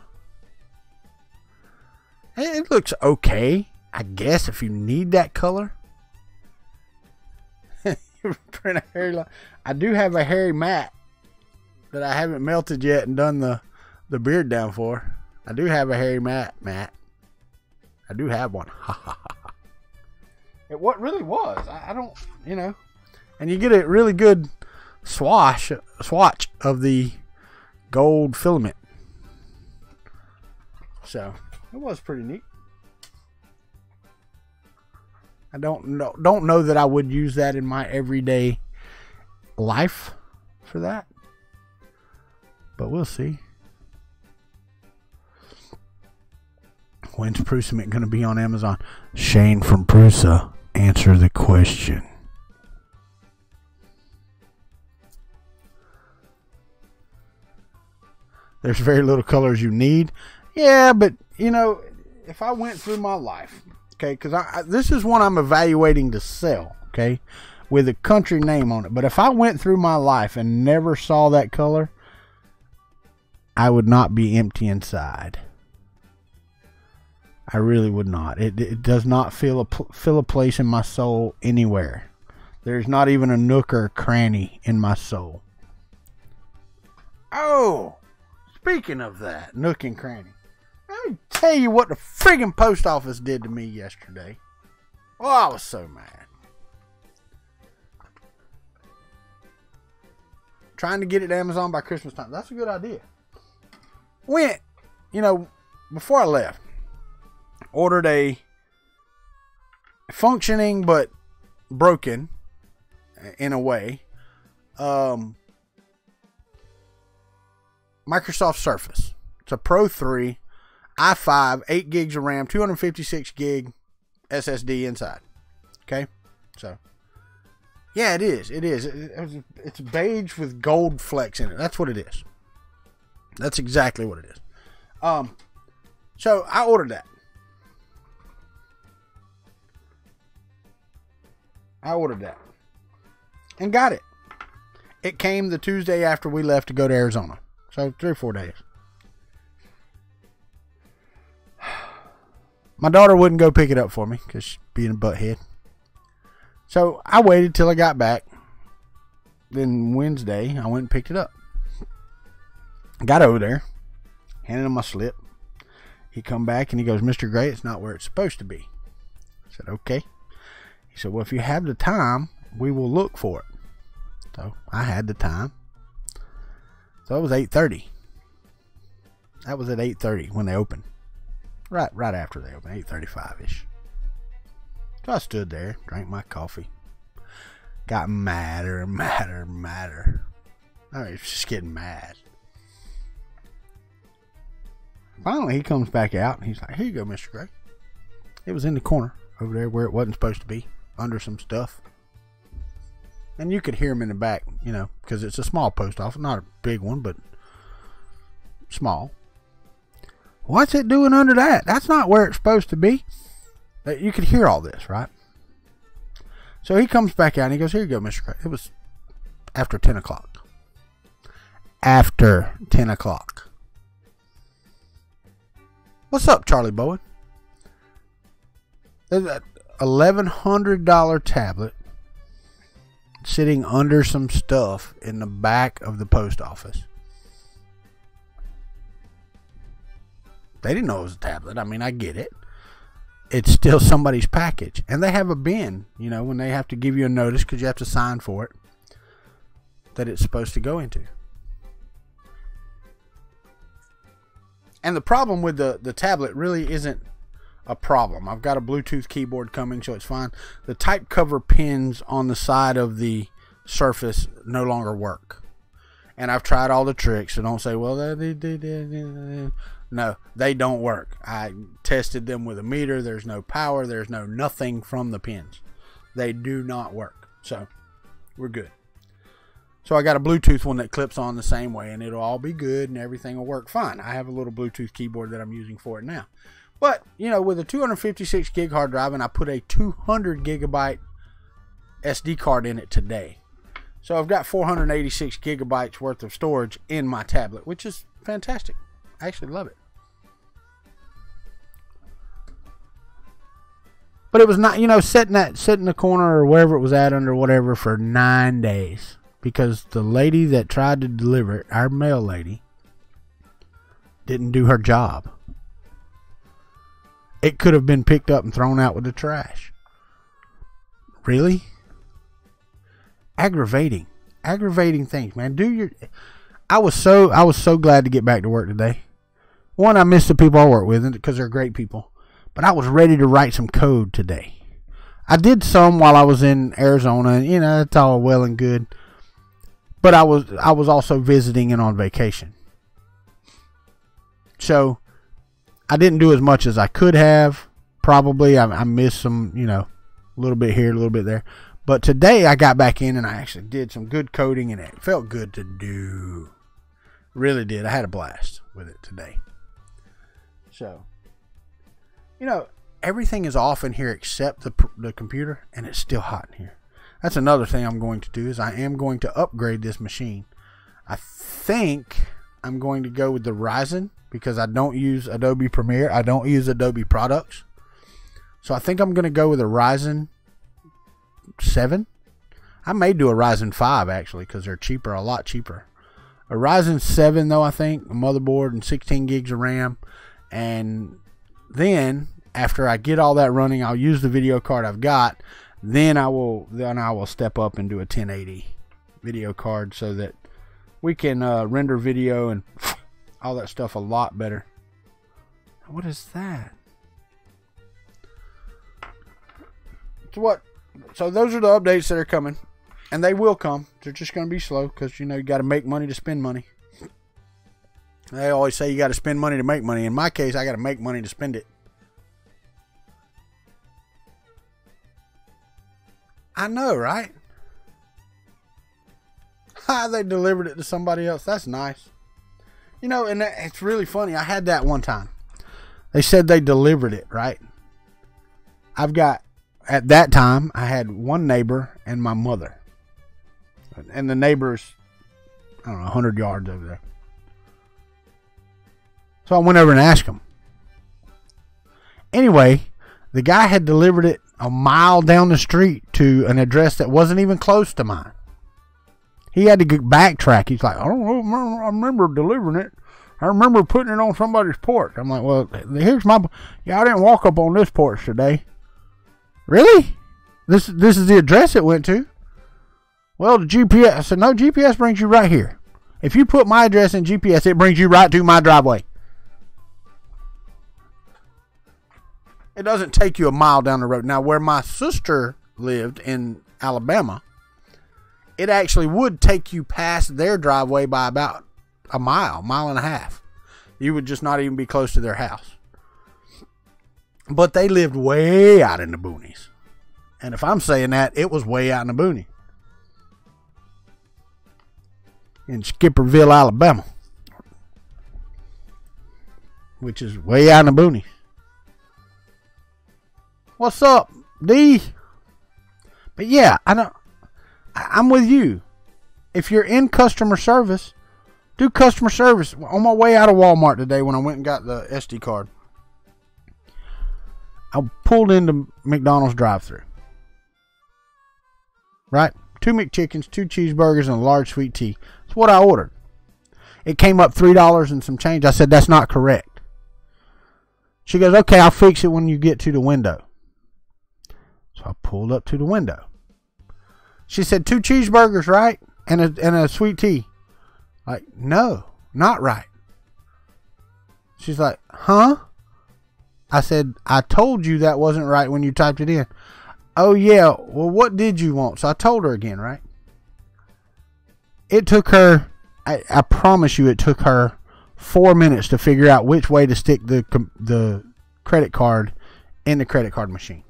it looks okay, I guess, if you need that color. Print a hairy line. I do have a hairy matte that I haven't melted yet and done the beard down for. I do have a hairy matte. I do have one. It what really was. I don't, you know. And you get a really good swatch of the gold filament. So it was pretty neat. I don't know that I would use that in my everyday life for that, but we'll see. When's Prusament going to be on Amazon? Shane from Prusa, answer the question. There's very little colors you need. Yeah, but, you know, if I went through my life, okay, because this is one I'm evaluating to sell, okay, with a country name on it. But if I went through my life and never saw that color, I would not be empty inside. I really would not. It does not fill a place in my soul anywhere. There's not even a nook or a cranny in my soul. Oh, speaking of that, nook and cranny. Let me tell you what the friggin' post office did to me yesterday. Oh, I was so mad. Trying to get it to Amazon by Christmas time. That's a good idea. Went, you know, before I left, ordered a functioning but broken, in a way, Microsoft Surface. It's a Pro 3 i5, 8 gigs of RAM, 256 gig SSD inside. Okay, so yeah, it is. It's beige with gold flecks in it. That's what it is. That's exactly what it is. So I ordered that. And got it. It came the Tuesday after we left to go to Arizona. So 3 or 4 days. My daughter wouldn't go pick it up for me because she's being a butthead. So I waited till I got back. Then Wednesday, I went and picked it up. Got over there. Handed him my slip. He come back and he goes, Mr. Gray, it's not where it's supposed to be. I said, okay. He said, well, if you have the time, we will look for it. So I had the time. So it was 8:30. That was at 8:30 when they opened. Right after they opened, 8:35-ish. So I stood there, drank my coffee. Got madder. I was just getting mad. Finally, he comes back out and he's like, here you go, Mr. Gray. It was in the corner over there where it wasn't supposed to be, under some stuff. And you could hear them in the back, you know, because it's a small post office. Not a big one, but small. What's it doing under that? That's not where it's supposed to be. You could hear all this, right? So he comes back out and he goes, here you go, Mr. Craig. It was after 10 o'clock. After 10 o'clock. What's up, Charlie Bowen? There's a $1,100 tablet sitting under some stuff in the back of the post office. They didn't know it was a tablet. I mean, I get it. It's still somebody's package. And they have a bin, you know, when they have to give you a notice because you have to sign for it, that it's supposed to go into. And the problem with the tablet really isn't a problem. I've got a Bluetooth keyboard coming, so it's fine. The type cover pins on the side of the Surface no longer work. And I've tried all the tricks, so don't say, well, no, they don't work. I tested them with a meter. There's no power. There's no nothing from the pins. They do not work. So we're good. So I got a Bluetooth one that clips on the same way, and it'll all be good, and everything will work fine. I have a little Bluetooth keyboard that I'm using for it now. But, you know, with a 256 gig hard drive, and I put a 200 gigabyte SD card in it today. So I've got 486 gigabytes worth of storage in my tablet, which is fantastic. I actually love it. But it was not, you know, sitting in the corner or wherever it was at under whatever for 9 days. Because the lady that tried to deliver it, our mail lady, didn't do her job. It could have been picked up and thrown out with the trash. Really? Aggravating things, man. I was so glad to get back to work today. One, I miss the people I work with because they're great people. But I was ready to write some code today. I did some while I was in Arizona, and you know, it's all well and good. But I was also visiting and on vacation. So I didn't do as much as I could have. Probably I missed some, you know, a little bit here, a little bit there. But today I got back in and I actually did some good coding, and it felt good to do. Really did. I had a blast with it today. So, you know, everything is off in here except the computer, and it's still hot in here. That's another thing I'm going to do, is I am going to upgrade this machine. I think I'm going to go with the Ryzen because I don't use Adobe Premiere. I don't use Adobe products. So I think I'm going to go with a Ryzen 7. I may do a Ryzen 5 actually because they're cheaper, a lot cheaper. A Ryzen 7 though, I think, a motherboard and 16 gigs of RAM. And then after I get all that running, I'll use the video card I've got. Then I will step up and do a 1080 video card so that we can render video and all that stuff a lot better. What is that? So those are the updates that are coming, and they will come. They're just going to be slow because, you know, you got to make money to spend money. They always say you got to spend money to make money. In my case, I got to make money to spend it. I know, right? They delivered it to somebody else. That's nice. You know, and it's really funny. I had that one time. They said they delivered it, right? At that time, I had one neighbor and my mother. And the neighbor's, I don't know, 100 yards over there. So I went over and asked him. Anyway, the guy had delivered it a mile down the street to an address that wasn't even close to mine. He had to backtrack. He's like, I don't know, I remember delivering it. I remember putting it on somebody's porch. I'm like, well, here's my... Yeah, I didn't walk up on this porch today. Really? This is the address it went to? Well, the GPS... I said, no, GPS brings you right here. If you put my address in GPS, it brings you right to my driveway. It doesn't take you a mile down the road. Now, where my sister lived in Alabama, it actually would take you past their driveway by about a mile and a half. You would just not even be close to their house. But they lived way out in the boonies. And if I'm saying that, it was way out in the boonies. in Skipperville, Alabama, which is way out in the boonies. What's up, D? But yeah, I'm with you. If you're in customer service, do customer service. On my way out of Walmart today, when I went and got the SD card, I pulled into McDonald's drive-thru. Right? 2 McChickens, 2 cheeseburgers, and a large sweet tea. That's what I ordered. It came up $3 and some change. I said, that's not correct. She goes, okay, I'll fix it when you get to the window. So I pulled up to the window. She said, 2 cheeseburgers, right? And a sweet tea. Like, no, not right. She's like, huh? I said, I told you that wasn't right when you typed it in. Oh, yeah. Well, what did you want? So I told her again, right? It took her, I promise you, it took her 4 minutes to figure out which way to stick the credit card in the credit card machine.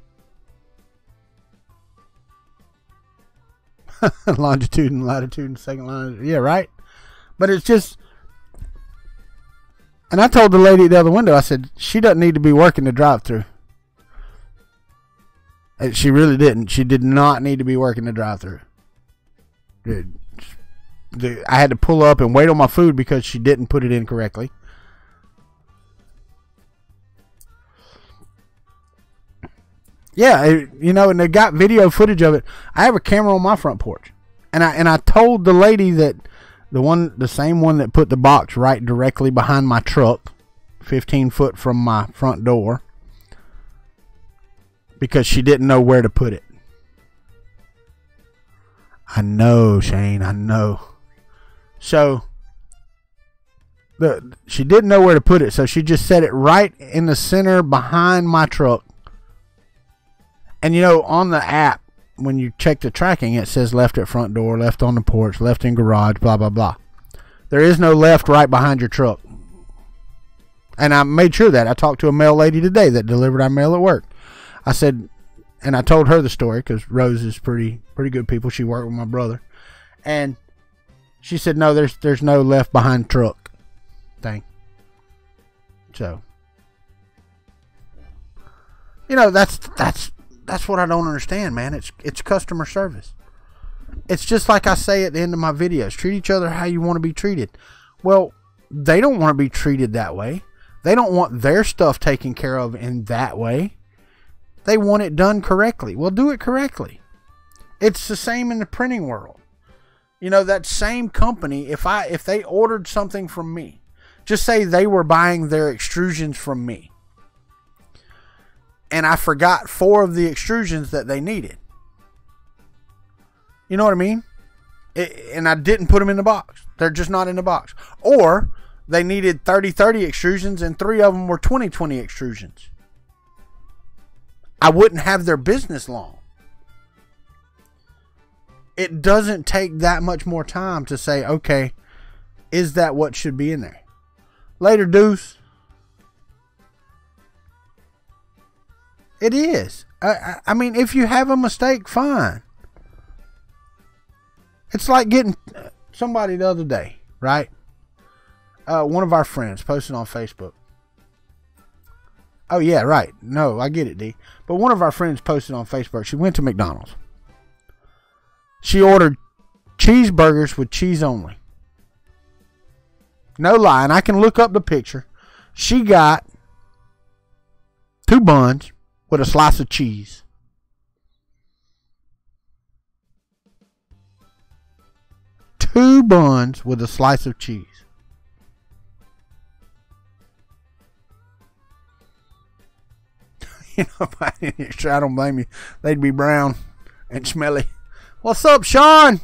Longitude and latitude and second line. Yeah, right? But it's just, and I told the lady at the other window, I said, she doesn't need to be working the drive-thru. And she really didn't. She did not need to be working the drive-thru. I had to pull up and wait on my food because she didn't put it in correctly. Yeah, and they got video footage of it. I have a camera on my front porch, and I told the lady that the same one that put the box right directly behind my truck, 15 foot from my front door, because she didn't know where to put it. I know, Shane, I know. So she didn't know where to put it, so she just set it right in the center behind my truck. And on the app, when you check the tracking, it says left at front door, left on the porch, left in garage, blah, blah, blah. There is no left right behind your truck. And I made sure that. I talked to a mail lady today that delivered our mail at work. I said, and I told her the story because Rose is pretty good people. She worked with my brother. And she said, no, there's no left behind truck thing. So, that's what I don't understand, man. It's customer service. It's just like I say at the end of my videos. Treat each other how you want to be treated. Well, they don't want to be treated that way. They don't want their stuff taken care of in that way. They want it done correctly. Well, do it correctly. It's the same in the printing world. That same company, if they ordered something from me, just say they were buying their extrusions from me, and I forgot 4 of the extrusions that they needed. You know what I mean? And I didn't put them in the box. They're just not in the box. Or they needed 30-30 extrusions and 3 of them were 20-20 extrusions. I wouldn't have their business long. It doesn't take that much more time to say, okay, is that what should be in there? Later, Deuce. It is. I mean, if you have a mistake, fine. It's like getting somebody the other day, right? One of our friends posted on Facebook. Oh, yeah, right. No, I get it, D. But one of our friends posted on Facebook. She went to McDonald's. She ordered cheeseburgers with cheese only. No lie. And I can look up the picture. She got 2 buns with a slice of cheese. Two buns with a slice of cheese. I don't blame you. They'd be brown and smelly. What's up, Sean?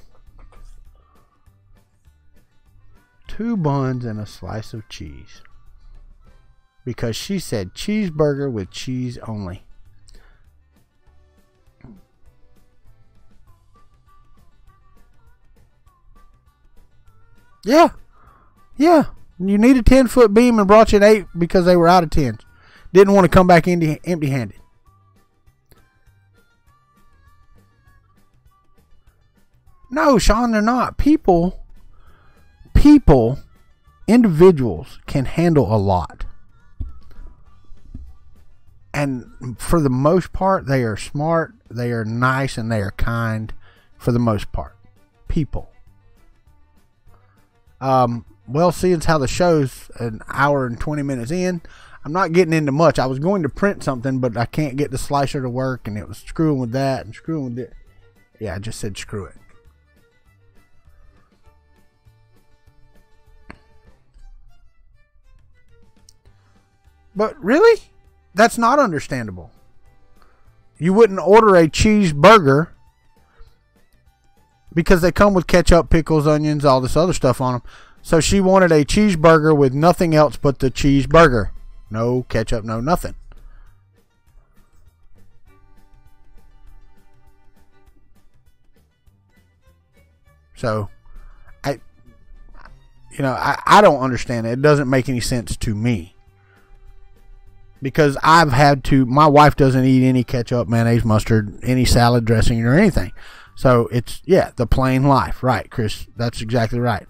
2 buns and a slice of cheese. Because she said cheeseburger with cheese only. Yeah. Yeah. You need a 10-foot beam and brought you an 8 because they were out of 10s. Didn't want to come back empty-handed. No, Sean, they're not. People people, individuals, can handle a lot. And for the most part, they are smart, they are nice, and they are kind for the most part. People. Well, seeing how the show's an hour and 20 minutes in, I'm not getting into much. I was going to print something, but I can't get the slicer to work, and it was screwing with that and screwing with it. Yeah, I just said screw it. But really? That's not understandable. You wouldn't order a cheeseburger because they come with ketchup, pickles, onions, all this other stuff on them. So she wanted a cheeseburger with nothing else but the cheeseburger. No ketchup, no nothing. So, I don't understand it. It doesn't make any sense to me. Because I've had to, my wife doesn't eat any ketchup, mayonnaise, mustard, any salad dressing or anything. So it's, the plain life. Right, Chris, that's exactly right.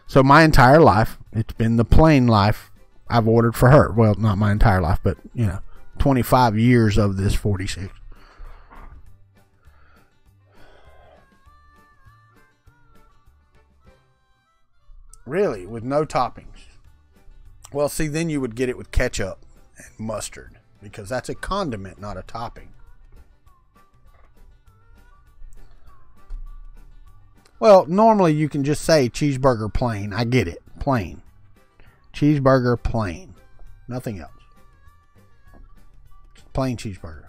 So my entire life, it's been the plain life I've ordered for her. Well, not my entire life, but, 25 years of this 46. Really, with no toppings. Well, see, then you would get it with ketchup and mustard, because that's a condiment, not a topping. Well, normally you can just say cheeseburger plain. I get it. Plain. Cheeseburger plain. Nothing else. Plain cheeseburger.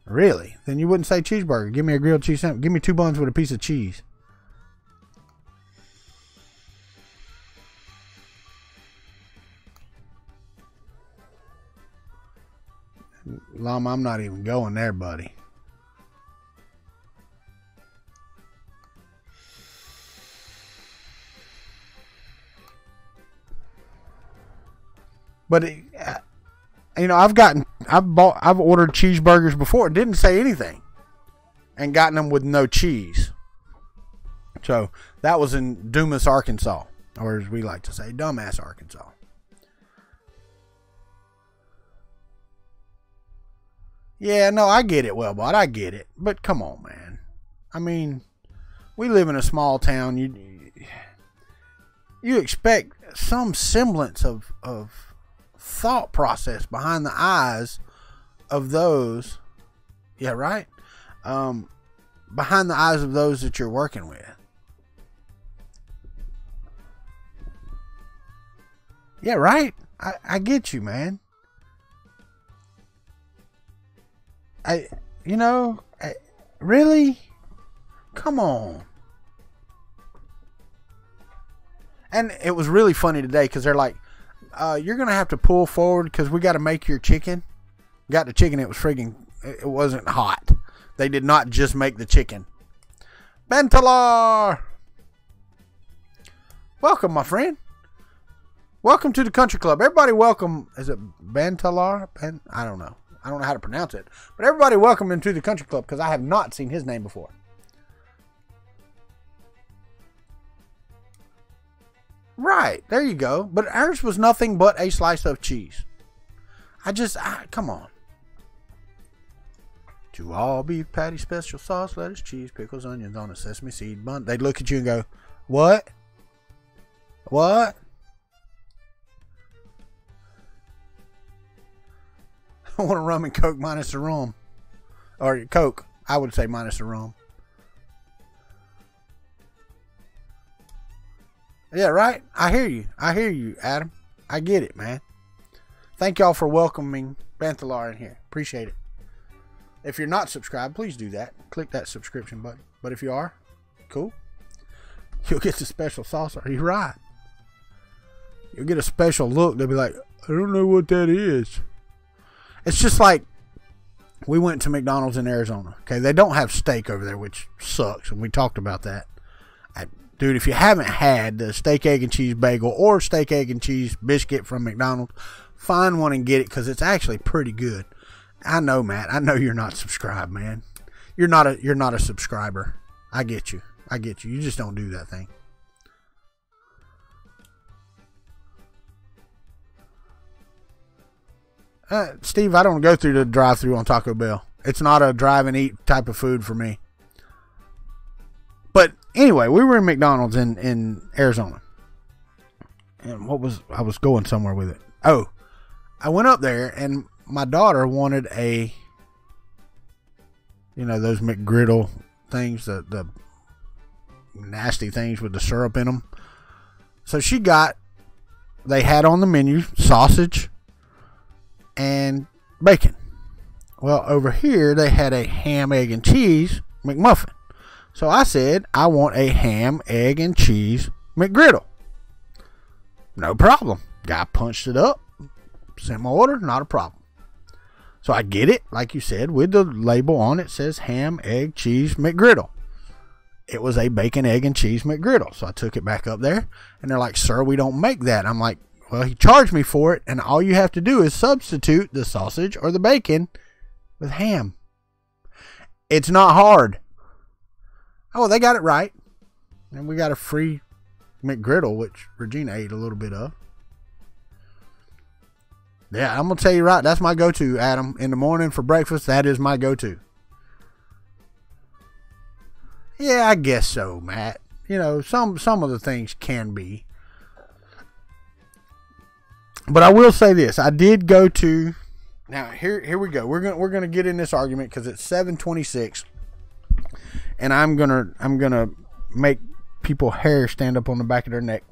Really? Then you wouldn't say cheeseburger. Give me a grilled cheese sandwich. Give me 2 buns with a piece of cheese. Llama, I'm not even going there, buddy. But I've ordered cheeseburgers before. It didn't say anything, and gotten them with no cheese. So that was in Dumas, Arkansas, or as we like to say, Dumbass, Arkansas. Yeah, no, I get it, Wellbot. I get it. But come on, man. I mean, we live in a small town. You expect some semblance of thought process behind the eyes of those. Yeah, right? Behind the eyes of those that you're working with. Yeah, right? I get you, man. Really? Come on. And it was really funny today because they're like, you're going to have to pull forward because we got to make your chicken. Got the chicken, it was it wasn't hot. They did not just make the chicken. Bantalar! Welcome, my friend. Welcome to the Kuntry Klub. Everybody welcome. Is it Bantalar? I don't know. I don't know how to pronounce it. But everybody welcome into the Kuntry Klub because I have not seen his name before. Right. There you go. But ours was nothing but a slice of cheese. Come on. To all beef patty, special sauce, lettuce, cheese, pickles, onions on a sesame seed bun. They'd look at you and go, what? What? I want a rum and Coke minus the rum. Or Coke, I would say minus the rum. Yeah, right? I hear you, Adam. I get it, man. Thank y'all for welcoming Bantalar in here. Appreciate it. If you're not subscribed, please do that. Click that subscription button. But if you are, cool. You'll get the special sauce. Are you right? You'll get a special look. They'll be like, I don't know what that is. It's just like we went to McDonald's in Arizona. Okay, they don't have steak over there, which sucks. And we talked about that. Dude, if you haven't had the steak, egg, and cheese bagel or steak, egg, and cheese biscuit from McDonald's, find one and get it because it's actually pretty good. I know, Matt. I know you're not subscribed, man. You're not a subscriber. I get you. You just don't do that thing. Steve, I don't go through the drive-thru on Taco Bell. It's not a drive and eat type of food for me. But anyway, we were in McDonald's in Arizona. And I was going somewhere with it. Oh, I went up there and my daughter wanted those McGriddle things, the nasty things with the syrup in them. So they had on the menu sausage and bacon. Well, over here they had a ham, egg, and cheese McMuffin. So I said, I want a ham, egg, and cheese McGriddle. No problem. Guy punched it up, sent my order, not a problem. So I get it, like you said, with the label on it says ham, egg, cheese McGriddle. It was a bacon, egg, and cheese McGriddle. So I took it back up there, and they're like, sir, we don't make that. I'm like, well, he charged me for it, and all you have to do is substitute the sausage or the bacon with ham. It's not hard. Oh, they got it right. And we got a free McGriddle, which Regina ate a little bit of. Yeah, I'm going to tell you right. That's my go-to, Adam. In the morning for breakfast, that is my go-to. Yeah, I guess so, Matt. You know, some of the things can be. But I will say this. I did go to... Now, here we go. We're gonna get in this argument because it's 7:26. And I'm gonna make people hair stand up on the back of their neck.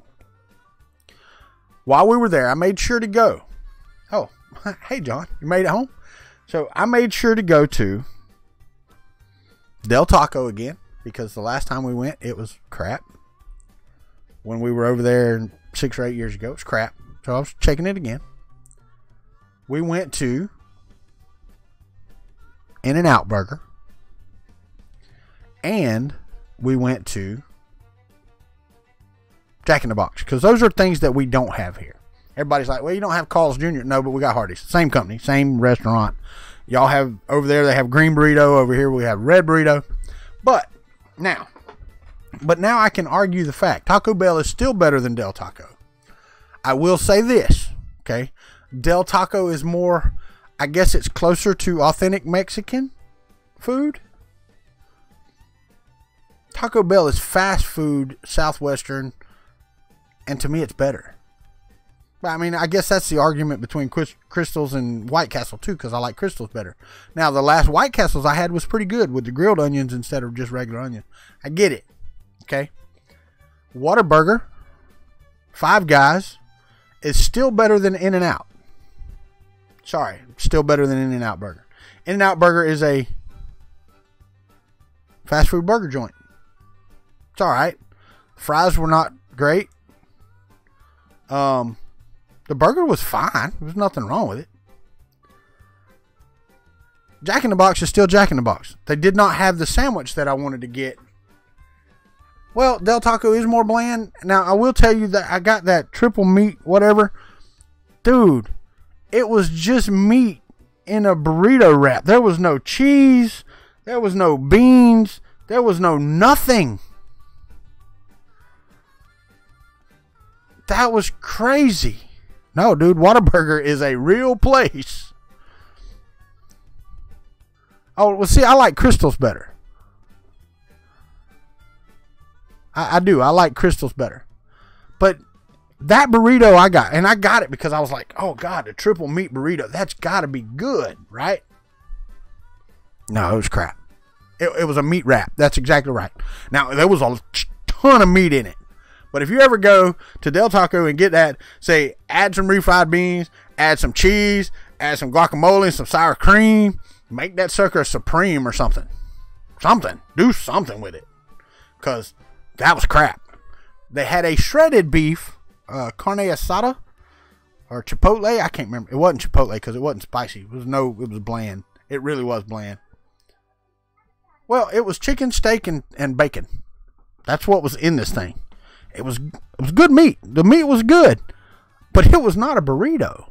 While we were there, I made sure to go. Oh, hey John, you made it home? So I made sure to go to Del Taco again because the last time we went, it was crap. When we were over there 6 or 8 years ago, it was crap. So I was checking it again. We went to In-N-Out Burger. And we went to Jack in the Box. Because those are things that we don't have here. Everybody's like, well, you don't have Carl's Jr. No, but we got Hardee's. Same company, same restaurant. Y'all have, over there, they have green burrito. Over here, we have red burrito. But now I can argue the fact. Taco Bell is still better than Del Taco. I will say this, okay? Del Taco is more, I guess it's closer to authentic Mexican food. Taco Bell is fast food, Southwestern, and to me it's better. But I mean, I guess that's the argument between Crystals and White Castle too, because I like Crystals better. Now, the last White Castles I had was pretty good with the grilled onions instead of just regular onion. I get it, okay? Whataburger, Five Guys, is still better than In-N-Out. Sorry, still better than In-N-Out Burger. In-N-Out Burger is a fast food burger joint. It's alright. Fries were not great. The burger was fine. There was nothing wrong with it. Jack in the Box is still Jack in the Box. They did not have the sandwich that I wanted to get. Well, Del Taco is more bland. Now, I will tell you that I got that triple meat whatever. Dude, it was just meat in a burrito wrap. There was no cheese. There was no beans. There was no nothing. That was crazy. No, dude, Whataburger is a real place. Oh, well, see, I like Crystals better. I do. I like Crystals better. But that burrito I got, and I got it because I was like, oh, God, a triple meat burrito. That's got to be good, right? No, it was crap. It was a meat wrap. That's exactly right. Now, there was a ton of meat in it. But if you ever go to Del Taco and get that, say, add some refried beans, add some cheese, add some guacamole, some sour cream, make that sucker a supreme or something. Do something with it. Because that was crap. They had a shredded beef, carne asada, or chipotle. I can't remember. It wasn't chipotle because it wasn't spicy. It was bland. It really was bland. Well, it was chicken, steak, and bacon. That's what was in this thing. It was good meat. The meat was good. But it was not a burrito.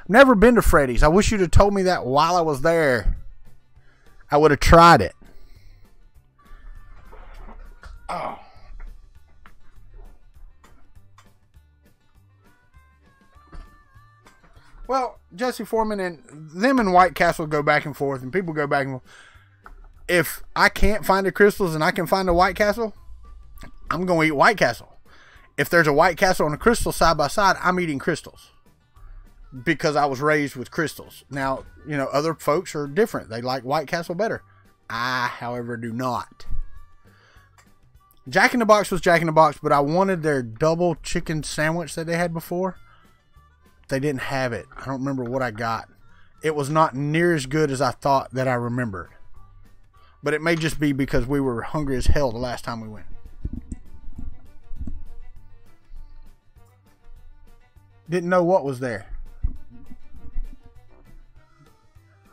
Never been to Freddy's. I wish you'd have told me that while I was there. I would have tried it. Oh. Well, Jesse Foreman and them and White Castle go back and forth, and people go back and forth. If I can't find the Crystals and I can find a White Castle, I'm going to eat White Castle. If there's a White Castle and a Crystal side by side, I'm eating Crystals. Because I was raised with Crystals. Now, you know, other folks are different. They like White Castle better. I, however, do not. Jack in the Box was Jack in the Box, but I wanted their double chicken sandwich that they had before. They didn't have it. I don't remember what I got. It was not near as good as I thought that I remembered. But it may just be because we were hungry as hell the last time we went. Didn't know what was there.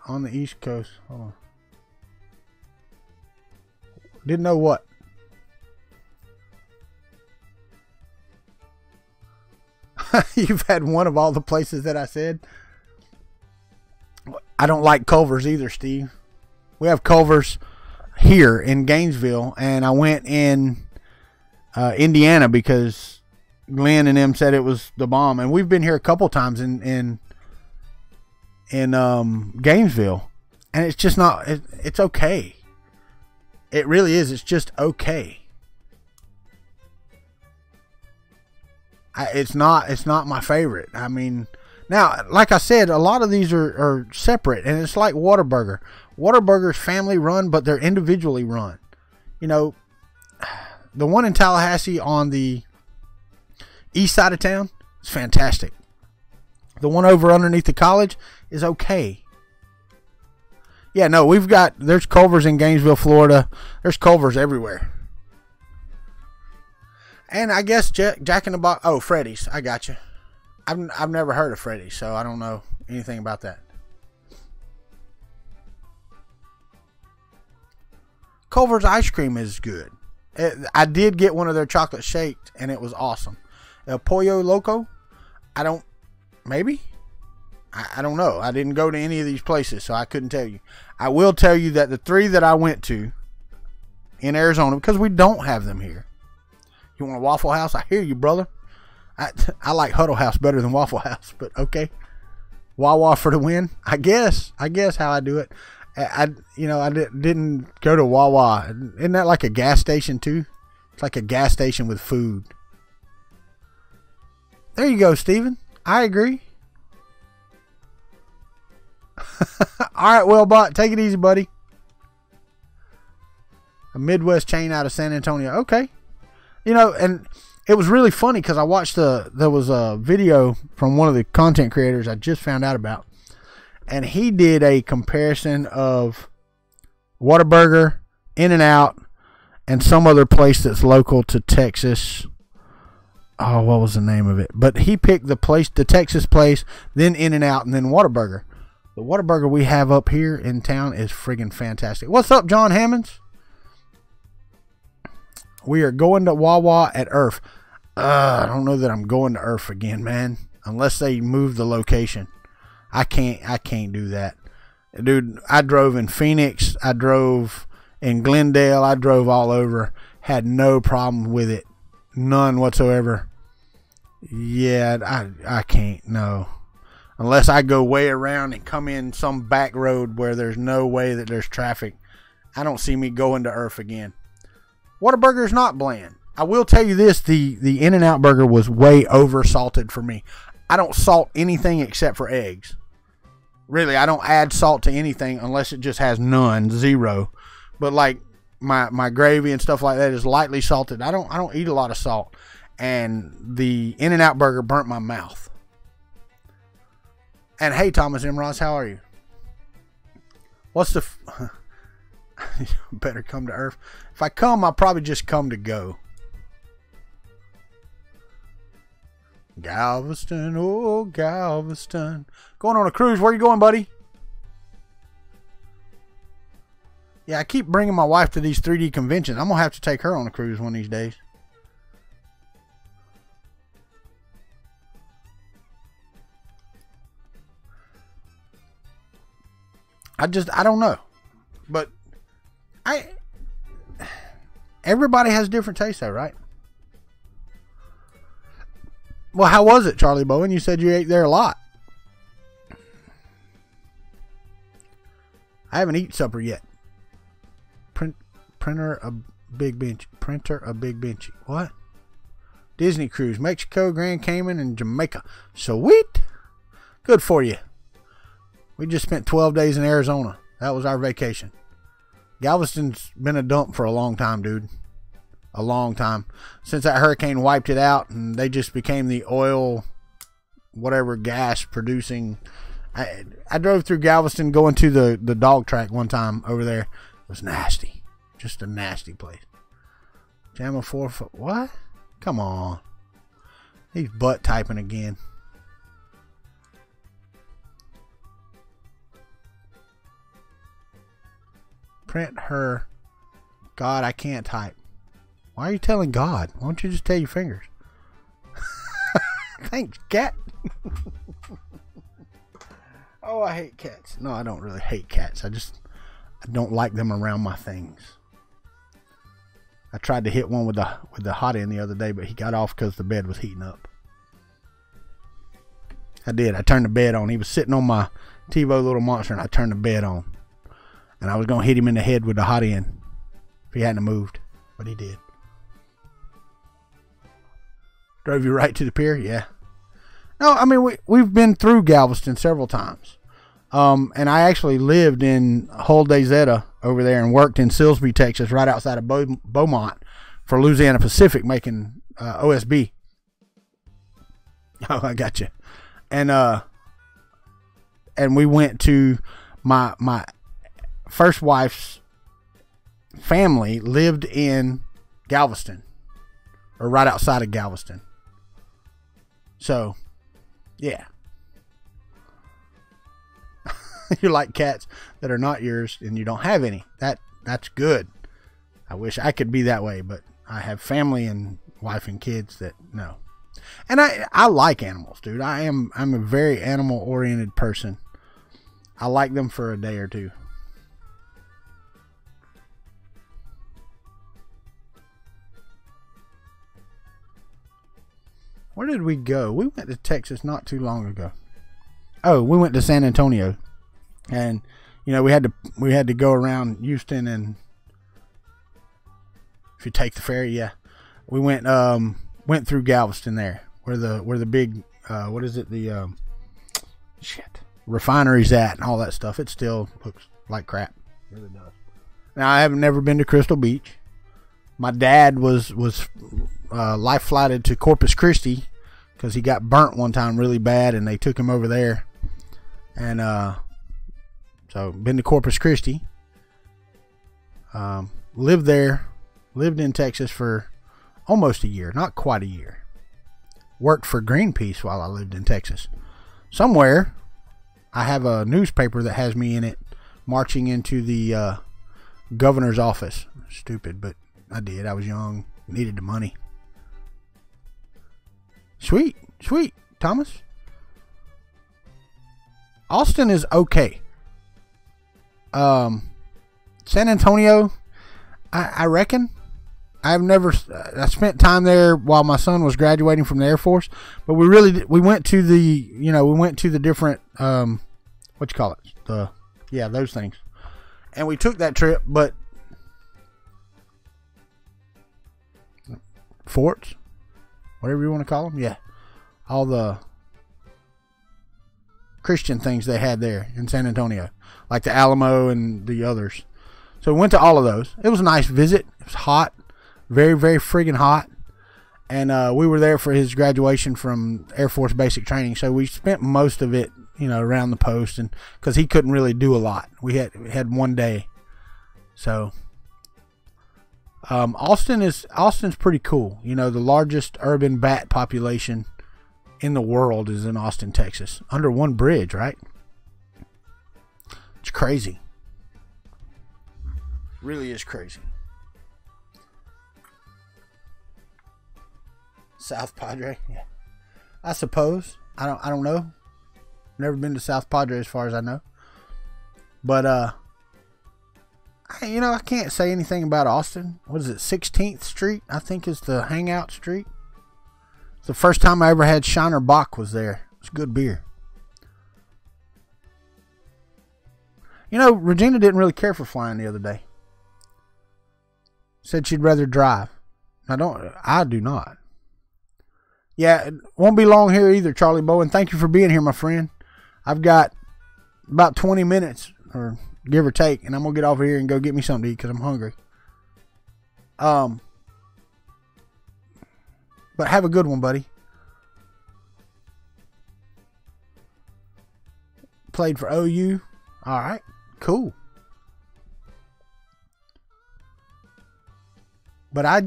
On the East Coast. Hold on. Didn't know what. You've had one of all the places that I said. I don't like Culver's either, Steve. We have Culver's here in Gainesville, and I went in Indiana because Glenn and them said it was the bomb, and we've been here a couple times in Gainesville, and it's just not. It's okay. It really is. It's just okay. It's not my favorite. I mean, now, like I said, a lot of these are separate, and it's like Whataburger. Whataburger's family run, but they're individually run. You know, the one in Tallahassee on the east side of town is fantastic. The one over underneath the college is okay. Yeah, no, there's Culver's in Gainesville, Florida. There's Culver's everywhere. And I guess Jack in the Box. Oh, Freddy's. I got you. I've never heard of Freddy's, so I don't know anything about that. Culver's ice cream is good. I did get one of their chocolate shakes, and it was awesome. El Pollo Loco. Maybe? I don't know. I didn't go to any of these places, so I couldn't tell you. I will tell you that the 3 that I went to in Arizona, because we don't have them here. You want a Waffle House? I hear you, brother. I like Huddle House better than Waffle House, but okay. Wawa for the win. I guess how I do it. I didn't go to Wawa. Isn't that like a gas station too? It's like a gas station with food. There you go, Steven. I agree. All right, Wellbot, take it easy, buddy. A Midwest chain out of San Antonio. Okay. You know, and it was really funny because I watched there was a video from one of the content creators I just found out about. And he did a comparison of Whataburger, In-N-Out, and some other place that's local to Texas. Oh, what was the name of it? But he picked the Texas place, then In-N-Out, and then Whataburger. The Whataburger we have up here in town is friggin' fantastic. What's up, John Hammonds? We are going to Wawa at Earth. I don't know that I'm going to Earth again, man. Unless they move the location. I can't do that. Dude, I drove in Phoenix. I drove in Glendale. I drove all over. Had no problem with it. None whatsoever. Yeah, I can't. No. Unless I go way around and come in some back road where there's no way that there's traffic. I don't see me going to Earth again. Whataburger is not bland. I will tell you this, the In-N-Out burger was way over salted for me. I don't salt anything except for eggs. Really, I don't add salt to anything unless it just has none, 0. But like my gravy and stuff like that is lightly salted. I don't eat a lot of salt. And the In-N-Out burger burnt my mouth. And hey, Thomas M. Ross, how are you? What's the... Better come to Earth. If I come, I'll probably just come to go. Galveston, oh Galveston. Going on a cruise. Where you going, buddy? Yeah, I keep bringing my wife to these 3D conventions. I'm going to have to take her on a cruise one of these days. I don't know. But everybody has different tastes though, right? Well, how was it, Charlie Bowen? You said you ate there a lot. I haven't eaten supper yet. Printer a big benchy. What? Disney cruise, Mexico, Grand Cayman, and Jamaica. Sweet. Good for you. We just spent 12 days in Arizona. That was our vacation. Galveston's been a dump for a long time, dude. A long time. Since that hurricane wiped it out and they just became the oil, whatever, gas producing. I drove through Galveston going to the dog track one time over there. It was nasty. Just a nasty place. Jam a 4-foot. What? Come on. He's butt typing again. Print her. God, I can't type. Why are you telling God? Why don't you just tell your fingers? Thanks, cat. Oh, I hate cats. No, I don't really hate cats. I don't like them around my things. I tried to hit one with the hot end the other day, but he got off because the bed was heating up. I did. I turned the bed on. He was sitting on my TiVo little monster, and I turned the bed on. And I was going to hit him in the head with the hot end if he hadn't moved. But he did. Drove you right to the pier? Yeah. No, I mean, we've been through Galveston several times. And I actually lived in Hull de Zeta over there and worked in Silsbee, Texas, right outside of Beaumont for Louisiana Pacific, making OSB. Oh, I got you. And we went to my first wife's family lived in Galveston, or right outside of Galveston. So, yeah. You like cats that are not yours and you don't have any. That's good. I wish I could be that way, but I have family and wife and kids that no. And I like animals, dude. I'm a very animal oriented person. I like them for a day or two. Where did we go? We went to Texas not too long ago. Oh, we went to San Antonio. And you know, we had to go around Houston, and if you take the ferry, yeah. We went through Galveston there, where the big what is it, the refinery's at and all that stuff. It still looks like crap. It really does. Now, I have never been to Crystal Beach. My dad was life flighted to Corpus Christi because he got burnt one time really bad, and they took him over there. And so been to Corpus Christi. Lived there. Lived in Texas for almost a year, not quite a year. Worked for Greenpeace while I lived in Texas. Somewhere, I have a newspaper that has me in it, marching into the governor's office. Stupid, but I did. I was young, needed the money. Sweet, Thomas. Austin is okay. San Antonio, I reckon. I spent time there while my son was graduating from the Air Force, but we went to the different, what you call it? Those things. And we took that trip, but forts, whatever you want to call them. Yeah. All the Christian things they had there in San Antonio, like the Alamo and the others. So we went to all of those. It was a nice visit. It was hot, very, very friggin' hot. And we were there for his graduation from Air Force basic training. So we spent most of it, around the post, and because he couldn't really do a lot. We had one day. So Austin's pretty cool. The largest urban bat population in the world is in Austin, Texas, under one bridge, right? It's crazy. Really is crazy. South Padre, yeah. I suppose. I don't know. Never been to South Padre as far as I know. But I can't say anything about Austin. What is it? 16th Street, I think, is the hangout street. The first time I ever had Shiner Bock was there. It's good beer. You know, Regina didn't really care for flying the other day. Said she'd rather drive. I do not. Yeah, it won't be long here either, Charlie Bowen. Thank you for being here, my friend. I've got about 20 minutes, or give or take, and I'm going to get over here and go get me something to eat because I'm hungry. But have a good one, buddy. Played for OU. All right, cool. But I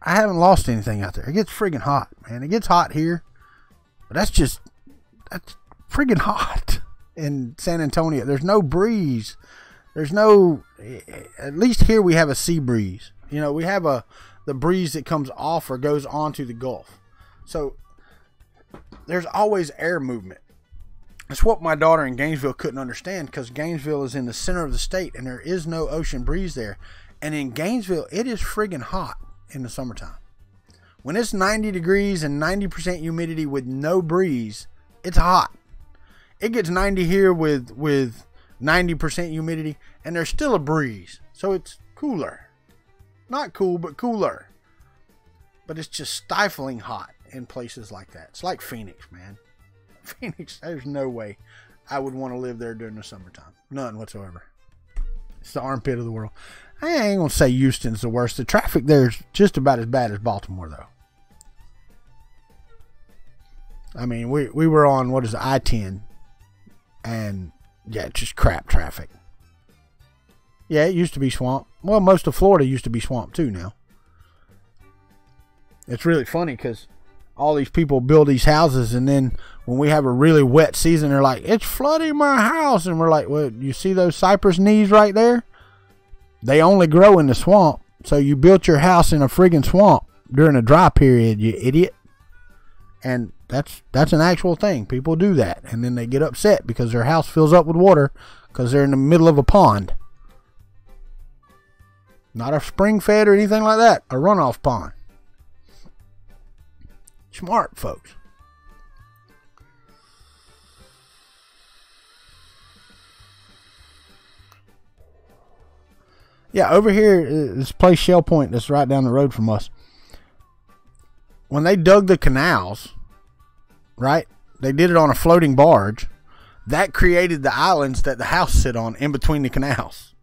haven't lost anything out there. It gets friggin' hot, man. It gets hot here. But that's friggin' hot in San Antonio. There's no breeze. There's no, at least here we have a sea breeze. You know, we have the breeze that comes off or goes onto the Gulf. So there's always air movement. It's what my daughter in Gainesville couldn't understand, because Gainesville is in the center of the state and there is no ocean breeze there. And in Gainesville, it is friggin' hot in the summertime. When it's 90 degrees and 90% humidity with no breeze, it's hot. It gets 90 here with 90% humidity and there's still a breeze. So it's cooler. Not cool, but cooler. But it's just stifling hot in places like that. It's like Phoenix, man. Phoenix, there's no way I would want to live there during the summertime. None whatsoever. It's the armpit of the world. I ain't going to say Houston's the worst. The traffic there's just about as bad as Baltimore, though. I mean, we were on, what is it, I-10. And, yeah, it's just crap traffic. Yeah, it used to be swamp. Well, most of Florida used to be swamp, too, now. It's really funny because all these people build these houses, and then when we have a really wet season, they're like, it's flooding my house. And we're like, well, you see those cypress knees right there? They only grow in the swamp. So you built your house in a friggin' swamp during a dry period, you idiot. And that's an actual thing. People do that. And then they get upset because their house fills up with water because they're in the middle of a pond. Not a spring fed or anything like that. A runoff pond. Smart folks. Yeah, over here, this place Shell Point that's right down the road from us. When they dug the canals, right, they did it on a floating barge. That created the islands that the house sit on in between the canals.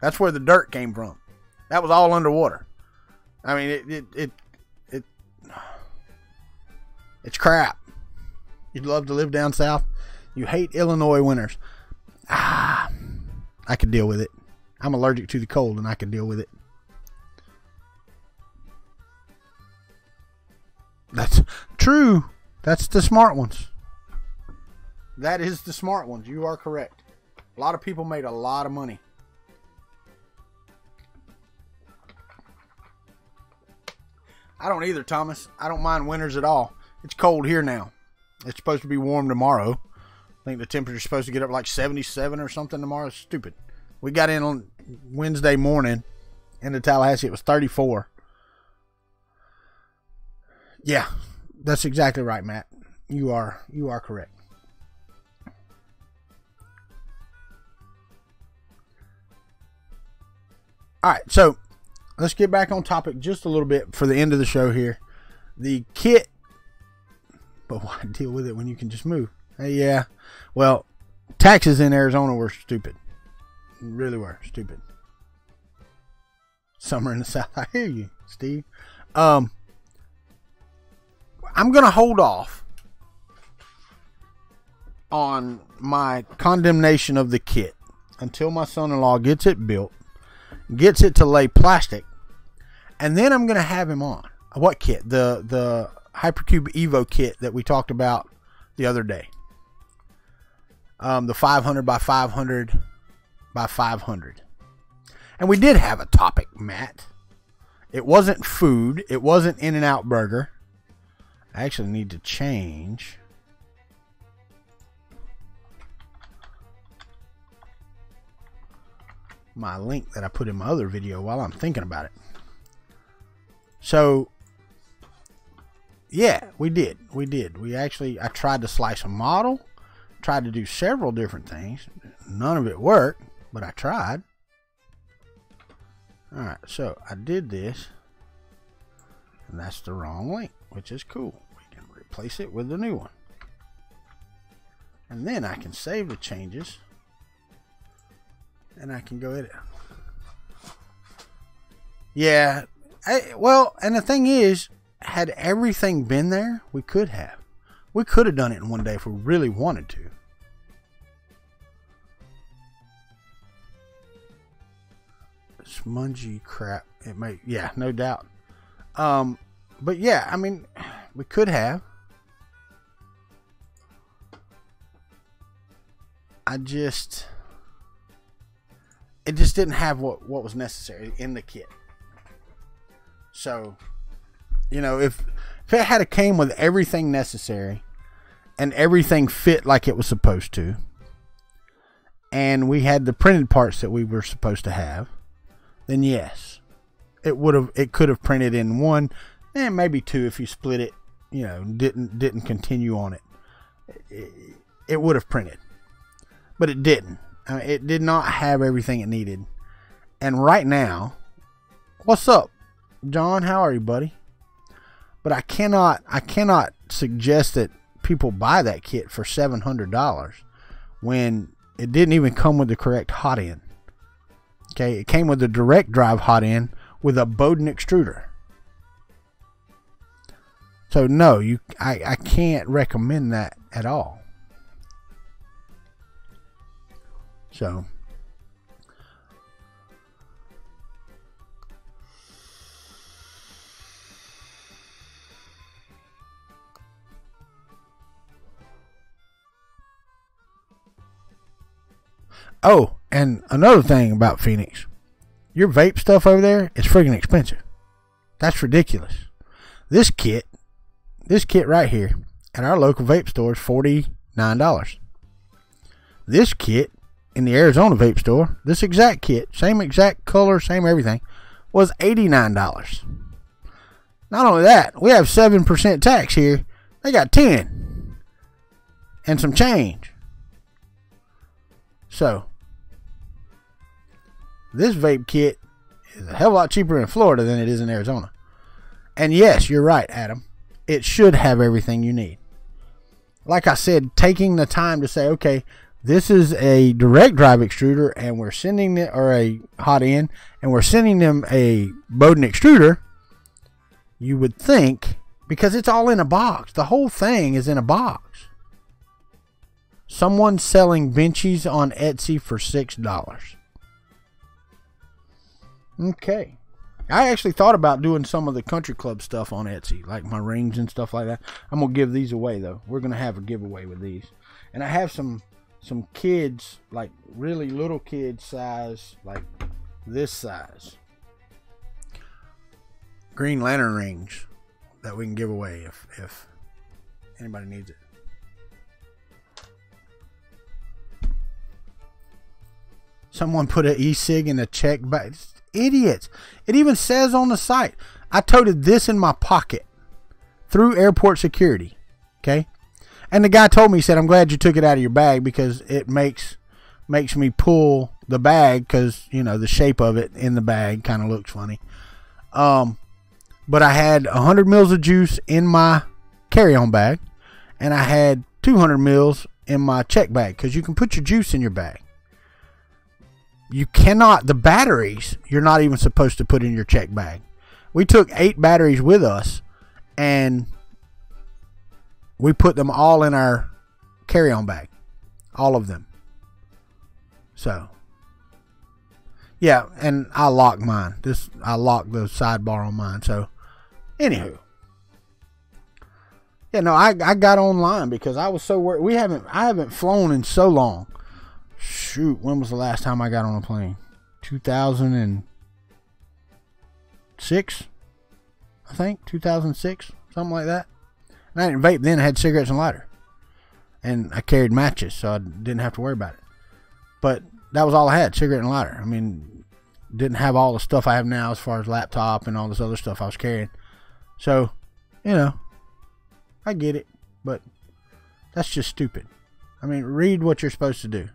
That's where the dirt came from. That was all underwater. I mean, it's crap. You'd love to live down south. You hate Illinois winters. I could deal with it. I'm allergic to the cold and I can deal with it. That's true. That's the smart ones. That is the smart ones. You are correct. A lot of people made a lot of money. I don't either, Thomas. I don't mind winters at all. It's cold here now. It's supposed to be warm tomorrow. I think the temperature's supposed to get up like 77 or something tomorrow. It's stupid. We got in on Wednesday morning into Tallahassee. It was 34. Yeah, that's exactly right, Matt. You are correct. All right, so let's get back on topic just a little bit for the end of the show here. The kit, but why deal with it when you can just move? Yeah, well, taxes in Arizona were stupid. Really were stupid. Summer in the South. I hear you, Steve. I'm gonna hold off on my condemnation of the kit until my son-in-law gets it built, gets it to lay plastic, and then I'm gonna have him on. What kit? The Hypercube EVO kit that we talked about the other day. The 500 by 500 by 500. And we did have a topic, Matt. It wasn't food. It wasn't In-N-Out Burger. I actually need to change my link that I put in my other video while I'm thinking about it. So, yeah, we did. I tried to slice a model, tried to do several different things. None of it worked, but I tried. Alright, so I did this. And that's the wrong link, which is cool. We can replace it with the new one. And then I can save the changes. And I can go edit. Yeah. Well, and the thing is, had everything been there, we could have. We could have done it in one day if we really wanted to. Spongy crap. It may, yeah, no doubt. But yeah, I mean, we could have. It just didn't have what was necessary in the kit. So, you know, if it had came with everything necessary and everything fit like it was supposed to, and we had the printed parts that we were supposed to have, then yes, it could have printed in one and maybe two if you split it, you know, didn't continue on it. It would have printed, but it didn't. I mean, it did not have everything it needed. And right now, what's up, John? How are you, buddy? But I cannot suggest that people buy that kit for $700 when it didn't even come with the correct hot end. Okay, it came with a direct drive hot end with a Bowden extruder. So no, I can't recommend that at all. So oh, and another thing about Phoenix, your vape stuff over there is friggin' expensive. That's ridiculous. This kit right here at our local vape store is $49. This kit in the Arizona vape store, this exact kit, same exact color, same everything, was $89. Not only that, we have 7% tax here. They got 10 and some change. So this vape kit is a hell of a lot cheaper in Florida than it is in Arizona. And yes, you're right, Adam. It should have everything you need. Like I said, taking the time to say, okay, this is a direct drive extruder and we're sending it, or a hot end, and we're sending them a Bowden extruder, you would think, because it's all in a box. The whole thing is in a box. Someone's selling benchies on Etsy for $6. Okay. I actually thought about doing some of the Kuntry Klub stuff on Etsy, like my rings and stuff like that. I'm going to give these away, though. We're going to have a giveaway with these. And I have some kids, like really little kid size, like this size, Green Lantern rings that we can give away if anybody needs it. Someone put an e-cig in a check bag. Idiots. It even says on the site, I toted this in my pocket through airport security. Okay. And the guy told me, he said, I'm glad you took it out of your bag because it makes me pull the bag because, you know, the shape of it in the bag kind of looks funny. But I had 100 mils of juice in my carry-on bag and I had 200 mils in my check bag because you can put your juice in your bag. You cannot, the batteries, you're not even supposed to put in your check bag. We took 8 batteries with us and we put them all in our carry-on bag. All of them. So, yeah, and I locked mine. I locked the sidebar on mine. So, anywho. Yeah, no, I got online because I was so worried. I haven't flown in so long. Shoot, when was the last time I got on a plane? 2006, I think. 2006, something like that. And I didn't vape then. I had cigarettes and lighter. And I carried matches, so I didn't have to worry about it. But that was all I had, cigarette and lighter. I mean, didn't have all the stuff I have now as far as laptop and all this other stuff I was carrying. So, you know, I get it. But that's just stupid. I mean, read what you're supposed to do.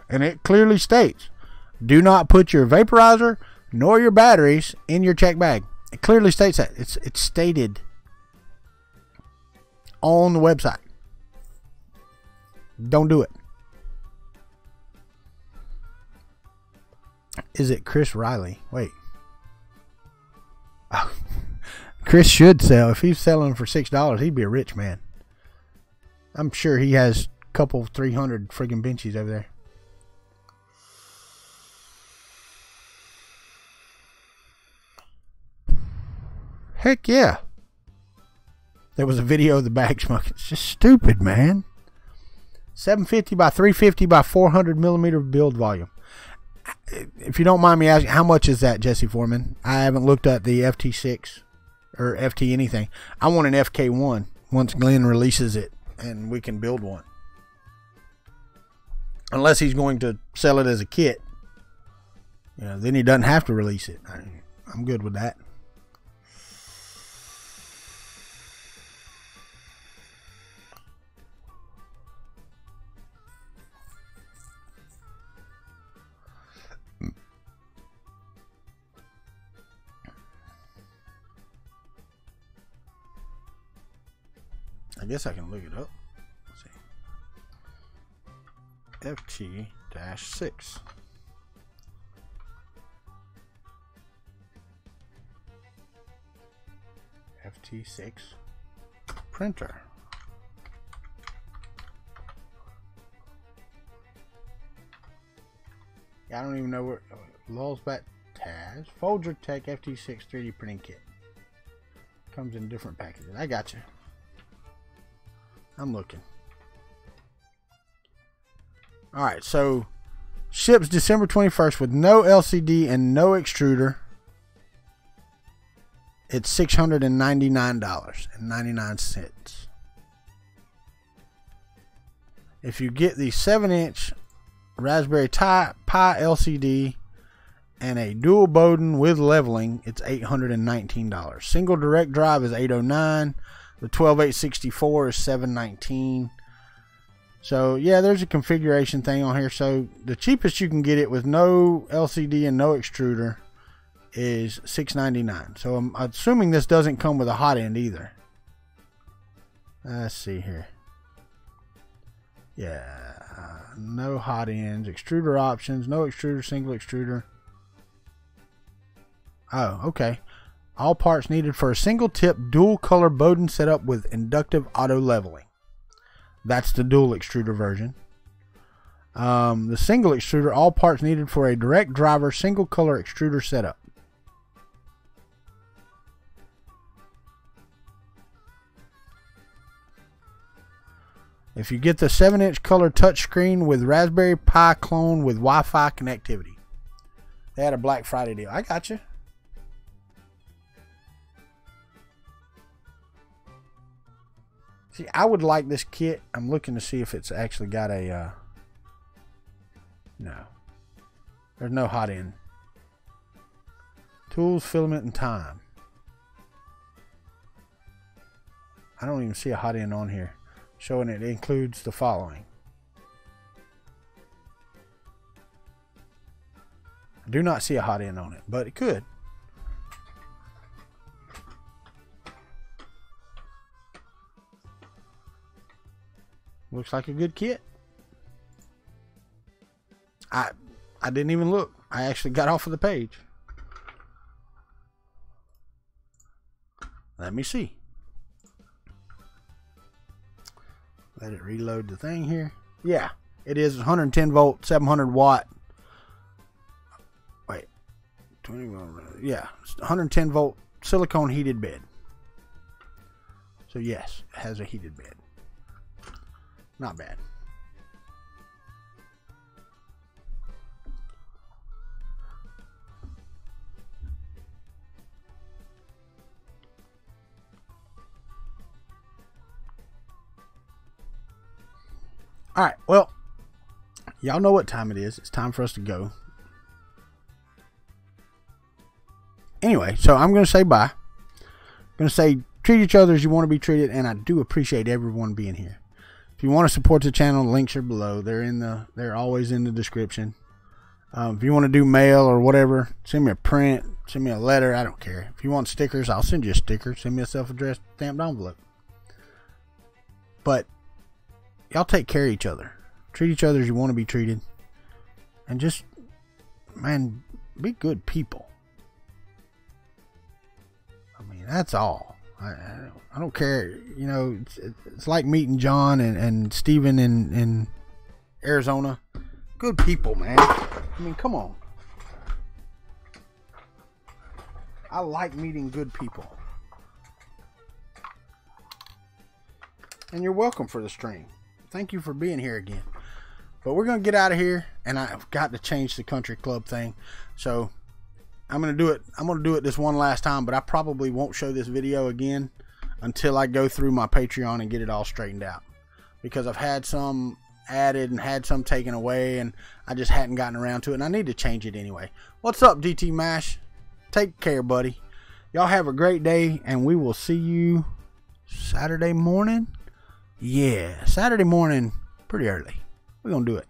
And it clearly states, do not put your vaporizer nor your batteries in your check bag. It clearly states that. It's stated on the website. Don't do it. Is it Chris Riley? Wait. Oh. Chris should sell. If he's selling for $6, he'd be a rich man. I'm sure he has a couple 300 friggin' benchies over there. Heck yeah. There was a video of the bag smoking. It's just stupid, man. 750 by 350 by 400 millimeter build volume. If you don't mind me asking, how much is that, Jesse Foreman? I haven't looked at the FT6 or FT anything. I want an FK1 once Glenn releases it and we can build one. Unless he's going to sell it as a kit. You know, then he doesn't have to release it. I'm good with that. I guess I can look it up. Let's see. FT-6. FT6 printer. I don't even know where. Lulzbat Taz. Folger Tech FT6 3D printing kit. Comes in different packages. I got you. I'm looking. Alright, so ships December 21st with no LCD and no extruder. It's $699.99. If you get the 7-inch Raspberry Pi LCD and a dual Bowden with leveling, it's $819. Single direct drive is $809. The 12864 is $719. So yeah, there's a configuration thing on here. So the cheapest you can get it with no LCD and no extruder is $699. So I'm assuming this doesn't come with a hot end either. Let's see here. Yeah, no hot ends, extruder options, no extruder, single extruder. Oh, okay. All parts needed for a single tip dual color Bowden setup with inductive auto leveling. That's the dual extruder version. The single extruder, all parts needed for a direct driver single color extruder setup. If you get the 7-inch color touchscreen with Raspberry Pi clone with Wi-Fi connectivity. They had a Black Friday deal. I got you. See, I would like this kit. I'm looking to see if it's actually got a... no. There's no hot end. Tools, filament, and time. I don't even see a hot end on here. Showing it includes the following. I do not see a hot end on it, but it could. Looks like a good kit. I didn't even look. I actually got off of the page. Let me see. Let it reload the thing here. Yeah, it is 110 volt, 700 watt. Wait, 20 volt. Yeah, 110 volt silicone heated bed. So yes, it has a heated bed. Not bad. All right, well, y'all know what time it is. It's time for us to go. Anyway, so I'm going to say bye. going to say treat each other as you want to be treated, and I do appreciate everyone being here. If you want to support the channel, the links are below. They're always in the description. If you want to do mail or whatever, send me a print, send me a letter. I don't care. If you want stickers, I'll send you a sticker. Send me a self-addressed stamped envelope. But y'all take care of each other. Treat each other as you want to be treated. And just, man, be good people. I mean, that's all. I don't care. You know, it's like meeting John and Steven in Arizona. Good people, man. I mean, come on. I like meeting good people. And you're welcome for the stream. Thank you for being here again. But we're going to get out of here, and I've got to change the country club thing. So I'm going to do it. I'm going to do it this one last time, but I probably won't show this video again until I go through my Patreon and get it all straightened out. Because I've had some added and had some taken away, and I just hadn't gotten around to it, and I need to change it anyway. What's up, DT Mash? Take care, buddy. Y'all have a great day, and we will see you Saturday morning. Yeah, Saturday morning, pretty early. We're going to do it.